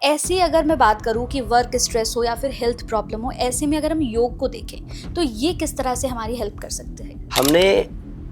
ऐसी अगर मैं बात करूँ कि वर्क स्ट्रेस हो या फिर हेल्थ प्रॉब्लम हो, ऐसे में अगर हम योग को देखें तो ये किस तरह से हमारी हेल्प कर सकते हैं? हमने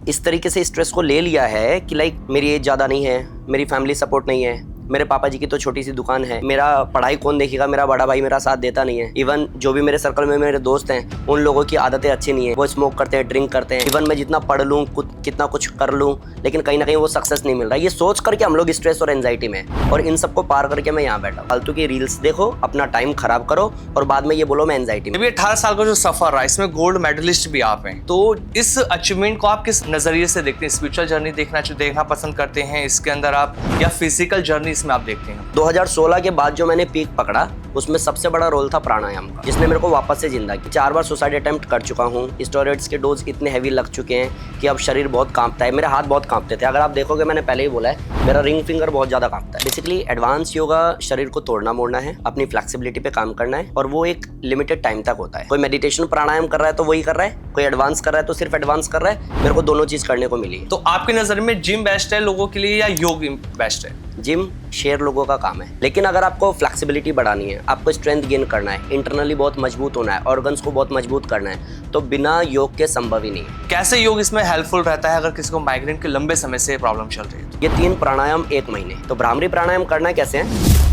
इस तरीके से स्ट्रेस को ले लिया है कि लाइक मेरी एज ज़्यादा नहीं है, मेरी फैमिली सपोर्ट नहीं है, मेरे पापा जी की तो छोटी सी दुकान है, मेरा पढ़ाई कौन देखेगा, मेरा बड़ा भाई मेरा साथ देता नहीं है। इवन जो भी मेरे सर्कल में मेरे दोस्त हैं उन लोगों की आदतें अच्छी नहीं है, वो स्मोक करते हैं, ड्रिंक करते हैं। इवन मैं जितना पढ़ लूँ, कितना कुछ कर लूँ, लेकिन कहीं ना कहीं वो सक्सेस नहीं मिल रहा है। ये सोच करके हम लोग स्ट्रेस और एंजाइटी में हैं। और इन सबको पार करके मैं यहाँ बैठा फालतू की रील्स देखो, अपना टाइम खराब करो और बाद में ये बोलो मैं एंजाइटी में। अभी 18 साल का जो सफर रहा, इसमें गोल्ड मेडलिस्ट भी आप हैं, तो इस अचीवमेंट को आप किस नजरिए से देखते हैं? स्पिरिचुअल जर्नी देखना पसंद करते हैं इसके अंदर आप, या फिजिकल जर्नी इसमें आप देखते हैं? 2016 के बाद जो मैंने पीक पकड़ा उसमें सबसे बड़ा रोल था प्राणायाम का, जिसने मेरे को वापस से जिंदा किया। 4 बार सुसाइड अटेम्प्ट कर चुका हूँ। स्टेरॉइड्स के डोज इतने हैवी लग चुके हैं कि अब शरीर बहुत कांपता है। मेरे हाथ बहुत कांपते थे, अगर आप देखोगे मैंने पहले ही बोला है, मेरा रिंग फिंगर बहुत ज्यादा कांपता है। बेसिकली एडवांस योगा शरीर को तोड़ना मोड़ना है, अपनी फ्लेक्सिबिलिटी पे काम करना है, और वो एक लिमिटेड टाइम तक होता है। कोई मेडिटेशन प्राणायाम कर रहा है तो वही कर रहा है, कोई एडवांस कर रहा है तो सिर्फ एडवांस कर रहा है। मेरे को दोनों चीज करने को मिली। तो आपकी नजर में जिम बेस्ट है लोगों के लिए या योग बेस्ट है? जिम शेर लोगों का काम है, लेकिन अगर आपको फ्लेक्सिबिलिटी बढ़ानी है, आपको स्ट्रेंथ गेन करना है, इंटरनली बहुत मजबूत होना है, ऑर्गन्स को बहुत मजबूत करना है, तो बिना योग के संभव ही नहीं है। कैसे योग इसमें हेल्पफुल रहता है अगर किसी को माइग्रेन के लंबे समय से प्रॉब्लम चल रही है? ये 3 प्राणायाम 1 महीने। तो भ्रामरी प्राणायाम करना कैसे है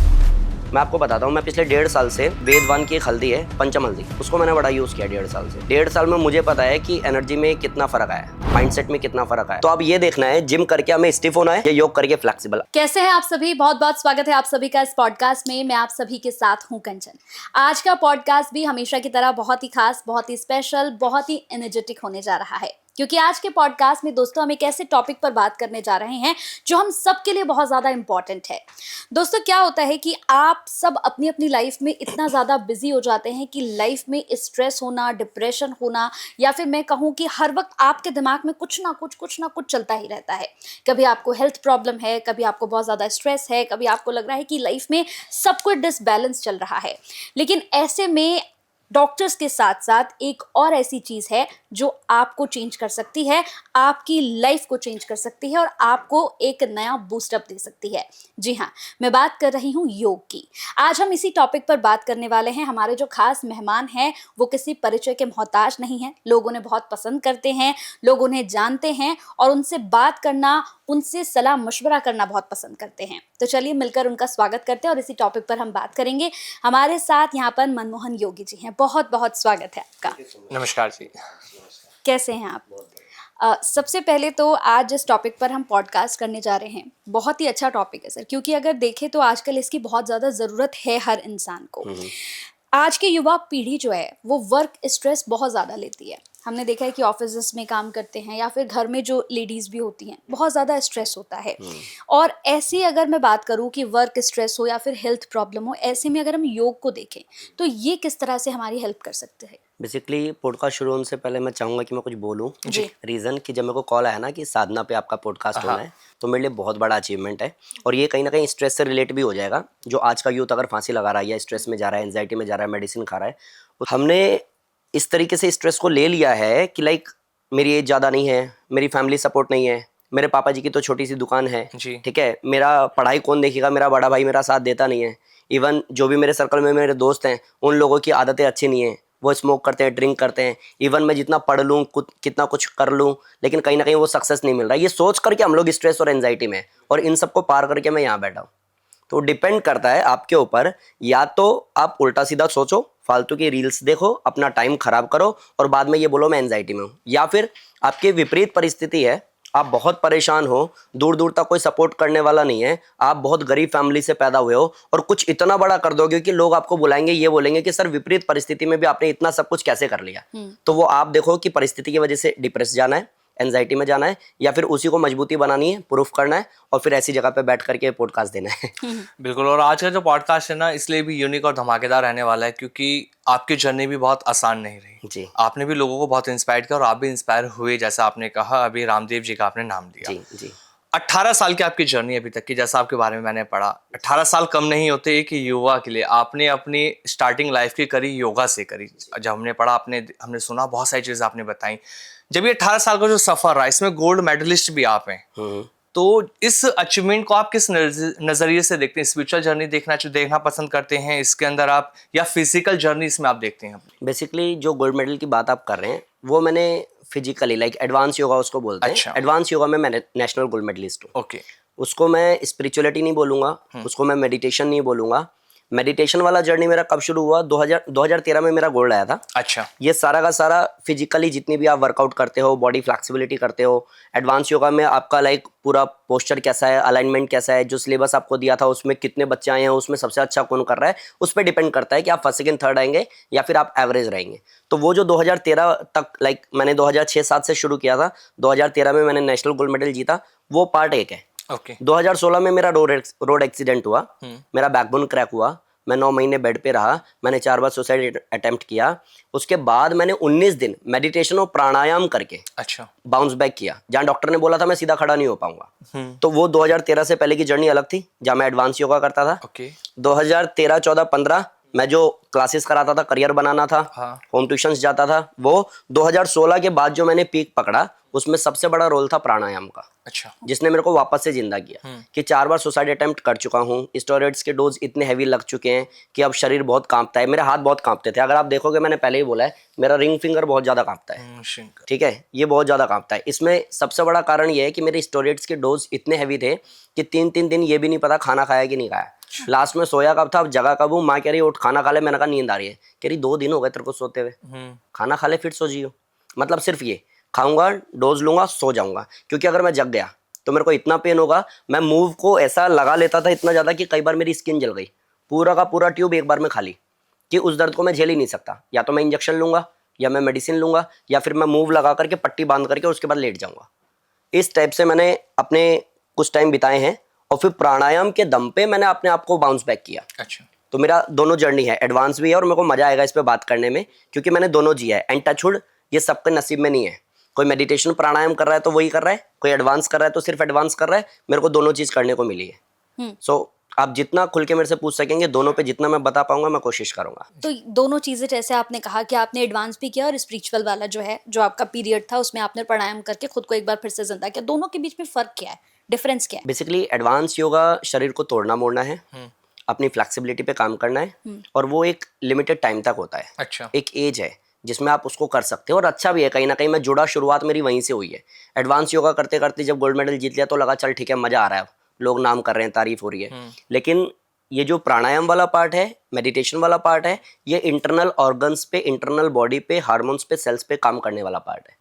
मैं आपको बताता हूँ। मैं पिछले 1.5 साल से वेदवान की एक हल्दी है, पंचम हल्दी, उसको मैंने बड़ा यूज किया 1.5 साल से। 1.5 साल में मुझे पता है कि एनर्जी में कितना फर्क आया, माइंडसेट में कितना फर्क आया। तो अब ये देखना है जिम करके हमें स्टिफ होना है या योग करके फ्लेक्सिबल। कैसे हैं आप सभी? बहुत बहुत स्वागत है आप सभी का इस पॉडकास्ट में। मैं आप सभी के साथ हूं कंचन। आज का पॉडकास्ट भी हमेशा की तरह बहुत ही खास, बहुत ही स्पेशल, बहुत ही एनर्जेटिक होने जा रहा है, क्योंकि आज के पॉडकास्ट में दोस्तों हम एक ऐसे टॉपिक पर बात करने जा रहे हैं जो हम सबके लिए बहुत ज़्यादा इंपॉर्टेंट है। दोस्तों क्या होता है कि आप सब अपनी अपनी लाइफ में इतना ज़्यादा बिजी हो जाते हैं कि लाइफ में स्ट्रेस होना, डिप्रेशन होना, या फिर मैं कहूँ कि हर वक्त आपके दिमाग में कुछ ना कुछ चलता ही रहता है। कभी आपको हेल्थ प्रॉब्लम है, कभी आपको बहुत ज़्यादा स्ट्रेस है, कभी आपको लग रहा है कि लाइफ में सब कुछ डिसबैलेंस चल रहा है। लेकिन ऐसे में डॉक्टर्स के साथ साथ एक और ऐसी चीज़ है जो आपको चेंज कर सकती है, आपकी लाइफ को चेंज कर सकती है और आपको एक नया बूस्टअप दे सकती है। जी हाँ, मैं बात कर रही हूँ योग की। आज हम इसी टॉपिक पर बात करने वाले हैं। हमारे जो खास मेहमान हैं वो किसी परिचय के मोहताज नहीं हैं। लोग उन्हें बहुत पसंद करते हैं, लोग उन्हें जानते हैं और उनसे बात करना, उनसे सलाह मशवरा करना बहुत पसंद करते हैं। तो चलिए मिलकर उनका स्वागत करते हैं और इसी टॉपिक पर हम बात करेंगे। हमारे साथ यहाँ पर मनमोहन योगी जी हैं। बहुत बहुत स्वागत है आपका। नमस्कार जी। कैसे हैं आप? सबसे पहले तो आज जिस टॉपिक पर हम पॉडकास्ट करने जा रहे हैं बहुत ही अच्छा टॉपिक है सर, क्योंकि अगर देखें तो आजकल इसकी बहुत ज़्यादा ज़रूरत है हर इंसान को। आज की युवा पीढ़ी जो है वो वर्क स्ट्रेस बहुत ज़्यादा लेती है। हमने देखा है कि ऑफिस में काम करते हैं या फिर घर में जो लेडीज़ भी होती हैं बहुत ज़्यादा स्ट्रेस होता है। और ऐसी अगर मैं बात करूँ कि वर्क स्ट्रेस हो या फिर हेल्थ प्रॉब्लम हो, ऐसे में अगर हम योग को देखें तो ये किस तरह से हमारी हेल्प कर सकते हैं? बेसिकली पॉडकास्ट शुरू होने से पहले मैं चाहूंगा कि मैं कुछ बोलूं। जी। रीज़न कि जब मेरे को कॉल आया ना कि साधना पे आपका पॉडकास्ट होना है, तो मेरे लिए बहुत बड़ा अचीवमेंट है। और ये कहीं ना कहीं स्ट्रेस से रिलेट भी हो जाएगा। जो आज का यूथ अगर फांसी लगा रहा है या स्ट्रेस में जा रहा है, एंजाइटी में जा रहा है, मेडिसिन खा रहा है, हमने इस तरीके से स्ट्रेस को ले लिया है कि लाइक मेरी एज ज़्यादा नहीं है, मेरी फैमिली सपोर्ट नहीं है, मेरे पापा जी की तो छोटी सी दुकान है, ठीक है, मेरा पढ़ाई कौन देखेगा, मेरा बड़ा भाई मेरा साथ देता नहीं है। इवन जो भी मेरे सर्कल में मेरे दोस्त हैं उन लोगों की आदतें अच्छी नहीं है, वो स्मोक करते हैं, ड्रिंक करते हैं। इवन मैं जितना पढ़ लूँ, कितना कुछ कर लूँ, लेकिन कहीं ना कहीं वो सक्सेस नहीं मिल रहा है। ये सोच करके हम लोग स्ट्रेस और एंजाइटी में, और इन सबको पार करके मैं यहाँ बैठा हूँ। तो डिपेंड करता है आपके ऊपर, या तो आप उल्टा सीधा सोचो, फालतू की रील्स देखो, अपना टाइम खराब करो और बाद में ये बोलो मैं एंजाइटी में हूँ, या फिर आपकी विपरीत परिस्थिति है, आप बहुत परेशान हो, दूर दूर तक कोई सपोर्ट करने वाला नहीं है, आप बहुत गरीब फैमिली से पैदा हुए हो और कुछ इतना बड़ा कर दोगे कि लोग आपको बुलाएंगे, ये बोलेंगे कि सर विपरीत परिस्थिति में भी आपने इतना सब कुछ कैसे कर लिया। तो वो आप देखो कि परिस्थिति की वजह से डिप्रेस जाना है, एंजाइटी में जाना है, या फिर उसी को मजबूती बनानी है, प्रूफ करना है, और फिर ऐसी जगह पे बैठ करके पॉडकास्ट देना है। बिल्कुल। और आज का जो पॉडकास्ट है ना, इसलिए भी यूनिक और धमाकेदार रहने वाला है क्योंकि आपकी जर्नी भी बहुत आसान नहीं रही जी। आपने भी लोगों को बहुत इंस्पायर किया और आप भी इंस्पायर हुए, जैसा आपने कहा, अभी रामदेव जी का आपने नाम दिया। जी जी। 18 साल की आपकी जर्नी अभी तक की, जैसा आपके बारे में मैंने पढ़ा, 18 साल कम नहीं होते एक युवा के लिए। आपने अपनी स्टार्टिंग लाइफ की करी योगा से करी। जब हमने पढ़ा, हमने सुना, बहुत सारी चीज़ें आपने बताई। जब ये 18 साल का जो सफ़र रहा, इसमें गोल्ड मेडलिस्ट भी आप हैं, तो इस अचीवमेंट को आप किस नजरिए से देखते हैं? स्पिरिचुअल जर्नी देखना पसंद करते हैं इसके अंदर आप, या फिजिकल जर्नी इसमें आप देखते हैं? बेसिकली जो गोल्ड मेडल की बात आप कर रहे हैं वो मैंने फिजिकली लाइक एडवांस योगा उसको बोलते हैं। अच्छा। एडवांस योगा में मैं नेशनल गोल्ड मेडलिस्ट हूँ। ओके। उसको मैं स्पिरिचुअलिटी नहीं बोलूँगा, उसको मैं मेडिटेशन नहीं बोलूँगा। मेडिटेशन वाला जर्नी मेरा कब शुरू हुआ? 2013 में मेरा गोल्ड आया था। अच्छा। ये सारा का सारा फिजिकली जितनी भी आप वर्कआउट करते हो, बॉडी फ्लेक्सिबिलिटी करते हो, एडवांस योगा में आपका लाइक पूरा पोस्चर कैसा है, अलाइनमेंट कैसा है, जो सिलेबस आपको दिया था उसमें कितने बच्चे आए हैं, उसमें सबसे अच्छा कौन कर रहा है, उस पर डिपेंड करता है कि आप फर्स्ट सेकंड थर्ड आएंगे या फिर आप एवरेज रहेंगे। तो वो जो 2013 तक लाइक मैंने 2006-07 से शुरू किया था, 2013 में मैंने नेशनल गोल्ड मेडल जीता, वो पार्ट एक है। ओके। 2016 में मेरा रोड एक्सीडेंट हुआ, मेरा बैकबोन क्रैक हुआ, मैं 9 महीने बेड पे रहा, मैंने 4 बार सुसाइड अटेम्प्ट किया। उसके बाद मैंने 19 दिन मेडिटेशन और प्राणायाम करके अच्छा। बाउंस बैक किया, जहाँ डॉक्टर ने बोला था मैं सीधा खड़ा नहीं हो पाऊंगा। तो वो 2013 से पहले की जर्नी अलग थी, जहाँ मैं एडवांस योगा करता था। ओके। 2013, 14, 15 मैं जो क्लासेस कराता था, करियर बनाना था, हाँ। होम ट्यूशंस जाता था, वो 2016 के बाद जो मैंने पीक पकड़ा उसमें सबसे बड़ा रोल था प्राणायाम का। अच्छा। जिसने मेरे को वापस से जिंदा किया कि 4 बार सुसाइड अटेम्प्ट कर चुका हूँ, स्टेरॉइड्स के डोज इतने हैवी लग चुके हैं कि अब शरीर बहुत कांपता है, मेरे हाथ बहुत कांपते थे। अगर आप देखोगे मैंने पहले ही बोला है, मेरा रिंग फिंगर बहुत ज़्यादा कांपता है। ठीक है, ये बहुत ज़्यादा कांपता है। इसमें सबसे बड़ा कारण ये है कि मेरे स्टेरॉइड्स के डोज इतने हैवी थे कि 3-3 दिन ये भी नहीं पता खाना खाया कि नहीं खाया। लास्ट में सोया कब था, अब जगह कब हूँ, माँ कह रही उठ खाना खा ले, मैंने कहा नींद आ रही है, कह रही 2 दिन हो गए तेरे को सोते हुए, खाना खा ले फिर सो जियो। मतलब सिर्फ ये खाऊंगा, डोज लूंगा, सो जाऊंगा, क्योंकि अगर मैं जग गया तो मेरे को इतना पेन होगा। मैं मूव को ऐसा लगा लेता था इतना ज़्यादा कि कई बार मेरी स्किन जल गई, पूरा का पूरा ट्यूब एक बार में खाली, कि उस दर्द को मैं झेल ही नहीं सकता। या तो मैं इंजेक्शन लूंगा, या मैं मेडिसिन लूंगा, या फिर मैं मूव लगा करके पट्टी बांध करके उसके बाद लेट जाऊंगा। इस टाइप से मैंने अपने कुछ टाइम बिताए हैं, और फिर प्राणायाम के दम पे मैंने अपने आप को बाउंस बैक किया। अच्छा। तो मेरा दोनों जर्नी है, एडवांस भी है, और मेरे को मजा आएगा इस पे बात करने में, क्योंकि मैंने दोनों जिया है। एंड टचवुड ये सबके नसीब में नहीं है। कोई मेडिटेशन प्राणायाम कर रहा है तो वही कर रहा है, कोई एडवांस कर रहा है तो सिर्फ एडवांस कर रहा है। मेरे को दोनों चीज़ करने को मिली है। सो आप जितना खुल के मेरे से पूछ सकेंगे, दोनों पे जितना मैं बता पाऊंगा मैं कोशिश करूंगा। तो दोनों चीजें, जैसे आपने कहा कि आपने एडवांस भी किया और स्पिरिचुअल वाला जो है, जो आपका पीरियड था उसमें आपने प्राणायाम करके खुद को एक बार फिर से जिंदा किया, दोनों के बीच में फर्क क्या है, डिफरेंस क्या है? बेसिकली एडवांस योगा शरीर को तोड़ना मोड़ना है, अपनी फ्लेक्सिबिलिटी पे काम करना है, और वो एक लिमिटेड टाइम तक होता है। अच्छा। एक एज है जिसमें आप उसको कर सकते हो, और अच्छा भी है। कहीं ना कहीं मैं जुड़ा, शुरुआत मेरी वहीं से हुई है। एडवांस योगा करते करते जब गोल्ड मेडल जीत लिया तो लगा चल ठीक है, मज़ा आ रहा है, लोग नाम कर रहे हैं, तारीफ हो रही है। लेकिन ये जो प्राणायाम वाला पार्ट है, मेडिटेशन वाला पार्ट है, ये इंटरनल ऑर्गन्स पे, इंटरनल बॉडी पे, हार्मोन्स पे, सेल्स पे काम करने वाला पार्ट है।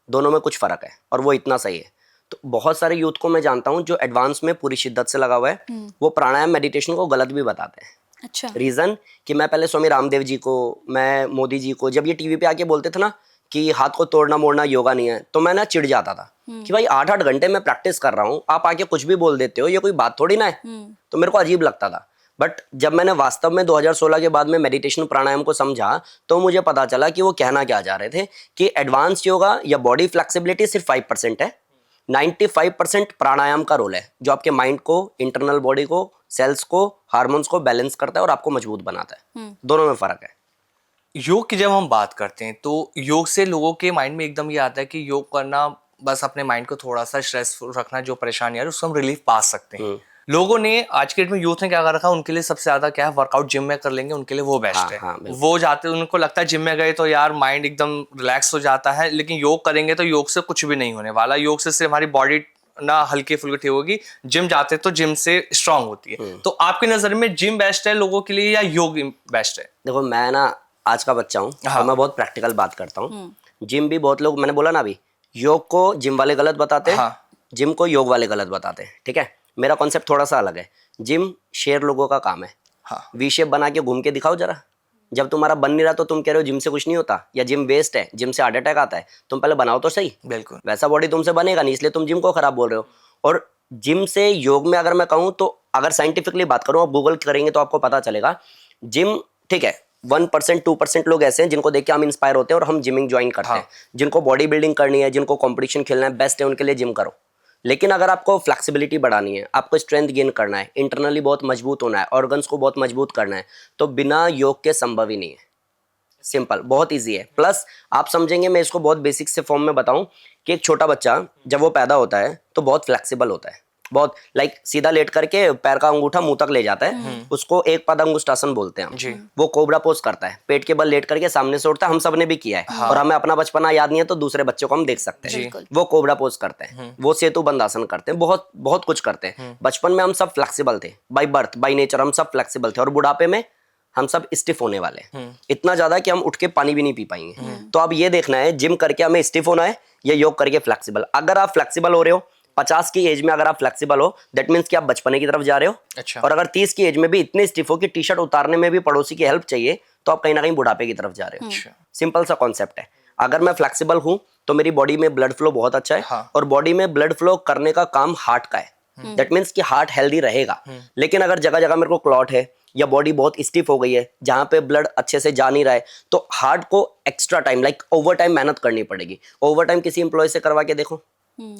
दोनों में कुछ फ़र्क है, और वो इतना सही है। तो बहुत सारे यूथ को मैं जानता हूँ जो एडवांस में पूरी शिद्दत से लगा हुआ है, वो प्राणायाम मेडिटेशन को गलत भी बताते हैं। अच्छा। रीज़न कि मैं पहले स्वामी रामदेव जी को, मैं मोदी जी को, जब ये टीवी पे आके बोलते थे ना कि हाथ को तोड़ना मोड़ना योगा नहीं है, तो मैं ना चिढ़ जाता था कि भाई 8-8 घंटे मैं प्रैक्टिस कर रहा हूँ, आप आके कुछ भी बोल देते हो, ये कोई बात थोड़ी ना है। तो मेरे को अजीब लगता था। बट जब मैंने वास्तव में 2016 के बाद में मेडिटेशन प्राणायाम को समझा, तो मुझे पता चला कि वो कहना क्या चाह रहे थे कि एडवांस योगा या बॉडी फ्लेक्सिबिलिटी सिर्फ 5% है, 95% प्राणायाम का रोल है, जो आपके माइंड को, इंटरनल बॉडी को, सेल्स को, हार्मोन्स को बैलेंस करता है और आपको मजबूत बनाता है। दोनों में फ़र्क है। योग की जब हम बात करते हैं तो योग से लोगों के माइंड में एकदम ये आता है कि योग करना बस अपने माइंड को थोड़ा सा स्ट्रेसफुल रखना, जो परेशानी है उसको हम रिलीफ पा सकते हैं। लोगों ने आज के डेट में यूथ ने क्या कर रखा है, उनके लिए सबसे ज्यादा क्या है, वर्कआउट जिम में कर लेंगे, उनके लिए वो बेस्ट है। वो जाते, उनको लगता है जिम में गए तो यार माइंड एकदम रिलैक्स हो जाता है, लेकिन योग करेंगे तो योग से कुछ भी नहीं होने वाला। योग से सिर्फ हमारी बॉडी ना हल्की फुल्की ठीक होगी, जिम जाते तो जिम से स्ट्रांग होती है। तो आपकी नजर में जिम बेस्ट है लोगों के लिए या योग बेस्ट है? देखो मैं ना आज का बच्चा हूँ, और मैं बहुत प्रैक्टिकल बात करता हूँ। जिम भी बहुत लोग, मैंने बोला ना अभी, योग को जिम वाले गलत बताते हैं, जिम को योग वाले गलत बताते हैं। ठीक है, मेरा कॉन्सेप्ट थोड़ा सा अलग है। जिम शेर लोगों का काम है। वी शेप बना के घूम के दिखाओ जरा। जब तुम्हारा बन नहीं रहा तो तुम कह रहे हो जिम से कुछ नहीं होता, या जिम वेस्ट है, जिम से हार्ट अटैक आता है। तुम पहले बनाओ तो सही। बिल्कुल। वैसा बॉडी तुमसे बनेगा नहीं, इसलिए तुम जिम को खराब बोल रहे हो। और जिम से योग में अगर मैं कहूँ तो, अगर साइंटिफिकली बात करूँ, आप गूगल करेंगे तो आपको पता चलेगा। जिम ठीक है, 1% 2% लोग ऐसे हैं जिनको देख के हम इंस्पायर होते हैं और हम जिमिंग ज्वाइन करते हैं। जिनको बॉडी बिल्डिंग करनी है, जिनको कॉम्पिटिशन खेलना है, बेस्ट है, उनके लिए जिम करो। लेकिन अगर आपको फ्लेक्सिबिलिटी बढ़ानी है, आपको स्ट्रेंथ गेन करना है, इंटरनली बहुत मजबूत होना है, ऑर्गन्स को बहुत मजबूत करना है, तो बिना योग के संभव ही नहीं है। सिंपल, बहुत इजी है। प्लस आप समझेंगे, मैं इसको बहुत बेसिक से फॉर्म में बताऊं कि एक छोटा बच्चा जब वो पैदा होता है तो बहुत फ्लेक्सिबल होता है, बहुत लाइक सीधा लेट करके पैर का अंगूठा मुंह तक ले जाता है, उसको एक पद अंगुष्ठासन बोलते हैं जी। हम। वो कोबरा पोज करता है, पेट के बल लेट करके सामने से उठता है, हम सब ने भी किया है और हमें अपना बचपना याद नहीं है तो दूसरे बच्चों को हम देख सकते हैं। बिल्कुल। वो कोबरा पोज करते हैं, वो सेतु बंदासन करते हैं, बहुत बहुत कुछ करते हैं। बचपन में हम सब फ्लेक्सिबल थे, बाय बर्थ बाय नेचर हम सब फ्लेक्सिबल थे, और बुढ़ापे में हम सब स्टिफ होने वाले हैं, इतना ज्यादा कि हम उठ के पानी भी नहीं पी पाएंगे। तो अब ये देखना है, जिम करके हमें स्टिफ होना है या योग करके फ्लेक्सिबल। अगर आप फ्लेक्सिबल हो रहे हो 50 की एज में, अगर आप फ्लेक्सिबल हो, दैट मीन्स कि आप बचपने की तरफ जा रहे हो। अच्छा। और अगर 30 की एज में भी इतने स्टिफ हो कि टी शर्ट उतारने में भी पड़ोसी की हेल्प चाहिए, तो आप कहीं ना कहीं बुढ़ापे की तरफ जा रहे हो। सिंपल सा कॉन्सेप्ट है। अगर मैं फ्लेक्सिबल हूं तो मेरी बॉडी में ब्लड फ्लो बहुत अच्छा है, हाँ। और बॉडी में ब्लड फ्लो करने का काम हार्ट का है। दैट मीन्स कि हार्ट हेल्दी रहेगा। लेकिन अगर जगह जगह मेरे को क्लॉट है या बॉडी बहुत स्टिफ हो गई है, जहां पे ब्लड अच्छे से जा नहीं रहा है, तो हार्ट को extra time like over time मेहनत करनी पड़ेगी। ओवर टाइम किसी एम्प्लॉय से करवा के देखो,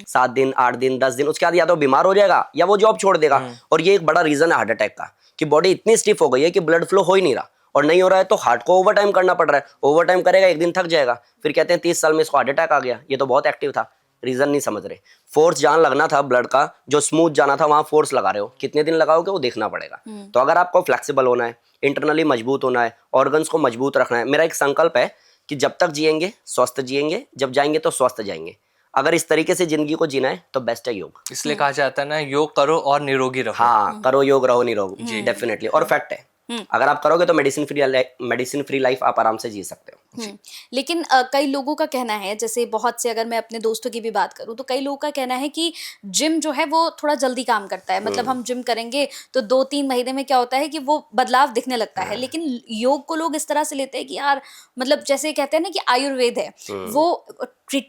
7 दिन 8 दिन 10 दिन, उसके बाद या तो बीमार हो जाएगा या वो जॉब छोड़ देगा। और ये एक बड़ा रीजन है हार्ट अटैक का, कि बॉडी इतनी स्टिफ हो गई है कि ब्लड फ्लो हो ही नहीं रहा, और नहीं हो रहा है तो हार्ट को ओवर टाइम करना पड़ रहा है। ओवर टाइम करेगा, एक दिन थक जाएगा, फिर कहते हैं 30 साल में इसको हार्ट अटैक आ गया, ये तो बहुत एक्टिव था। रीजन नहीं समझ रहे। फोर्स जहां लगना था ब्लड का, जो स्मूथ जाना था, वहां फोर्स लगा रहे हो, कितने दिन लगाओगे वो देखना पड़ेगा। तो अगर आपको फ्लेक्सिबल होना है, इंटरनली मजबूत होना है, ऑर्गन्स को मजबूत रखना है, मेरा एक संकल्प है कि जब तक जिएंगे स्वस्थ जिएंगे, जब जाएंगे तो स्वस्थ जाएंगे। अगर इस तरीके से जिंदगी को जीना है तो बेस्ट है योग। इसलिए कहा जाता है ना, योग करो और निरोगी रहो। हाँ, करो योग रहो निरोगी, डेफिनेटली। और फैक्ट है, अगर आप करोगे तो मेडिसिन फ्री लाइफ आप आराम से जी सकते हो। लेकिन कई लोगों का कहना है, जैसे बहुत से, अगर मैं अपने दोस्तों की भी बात करूं तो कई लोगों का कहना है कि जिम जो है वो थोड़ा जल्दी काम करता है। मतलब हम जिम करेंगे तो 2-3 महीने में क्या होता है कि वो बदलाव दिखने लगता है। लेकिन योग को लोग इस तरह से लेते हैं कि यार, मतलब जैसे कहते हैं ना कि आयुर्वेद है, वो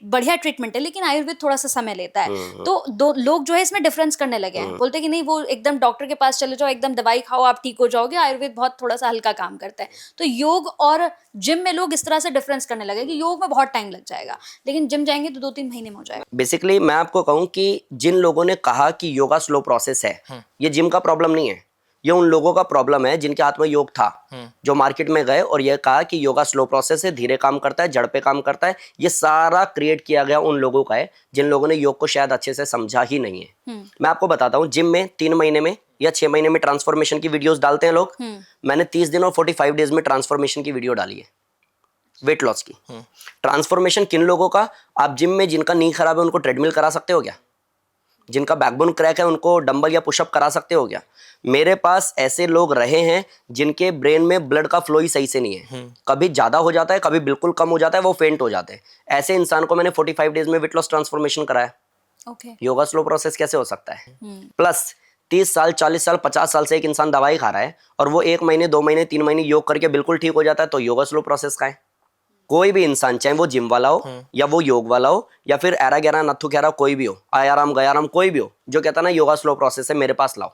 बढ़िया ट्रीटमेंट है, लेकिन आयुर्वेद थोड़ा सा समय लेता है। तो दो लोग जो है इसमें डिफरेंस करने लगे हैं, बोलते हैं कि नहीं, वो एकदम डॉक्टर के पास चले जाओ, एकदम दवाई खाओ, आप ठीक हो जाओगे, आयुर्वेद बहुत थोड़ा सा हल्का काम करता है। तो योग और जिम में लोग इस तरह से डिफरेंस करने लगे कि योग में बहुत टाइम लग जाएगा, लेकिन जिम जाएंगे तो 2-3 महीने में हो जाएगा। बेसिकली मैं आपको कहूं कि जिन लोगों ने कहा कि योगा स्लो प्रोसेस है, ये जिम का प्रॉब्लम नहीं है, ये उन लोगों का प्रॉब्लम है जिनके हाथ में योग था, जो मार्केट में गए और ये कहा कि योगा स्लो प्रोसेस है, धीरे काम करता है, जड़ पे काम करता है। ये सारा क्रिएट किया गया उन लोगों का है जिन लोगों ने योग को शायद अच्छे से समझा ही नहीं है। मैं आपको बताता हूँ, जिम में 3 महीने में या 6 महीने में ट्रांसफॉर्मेशन की वीडियोस डालते हैं लोग। मैंने 30 दिन और 45 डेज में ट्रांसफॉर्मेशन की वीडियो डाली है, वेट लॉस की। ट्रांसफॉर्मेशन किन लोगों का? आप जिम में जिनका नी खराब है उनको ट्रेडमिल करा सकते हो क्या? जिनका बैकबोन क्रैक है उनको डंबल या पुशअप करा सकते हो क्या? मेरे पास ऐसे लोग रहे हैं जिनके ब्रेन में ब्लड का फ्लो ही सही से नहीं है, कभी ज्यादा हो जाता है, कभी बिल्कुल कम हो जाता है, वो फेंट हो जाते हैं। ऐसे इंसान को मैंने 45 डेज में वेट लॉस ट्रांसफॉर्मेशन कराया। योगा स्लो प्रोसेस कैसे हो सकता है? प्लस 30 साल 40 साल 50 साल से एक इंसान दवाई खा रहा है और वो 1 महीने 2 महीने 3 महीने योग करके बिल्कुल ठीक हो जाता है, तो योगा स्लो प्रोसेस का है। कोई भी इंसान, चाहे वो जिम वाला हो या वो योग वाला हो या फिर एरा गैरा नथु खैरा कोई भी हो, आयाराम गयाराम कोई भी हो, जो कहता ना योगा स्लो प्रोसेस है, मेरे पास लाओ।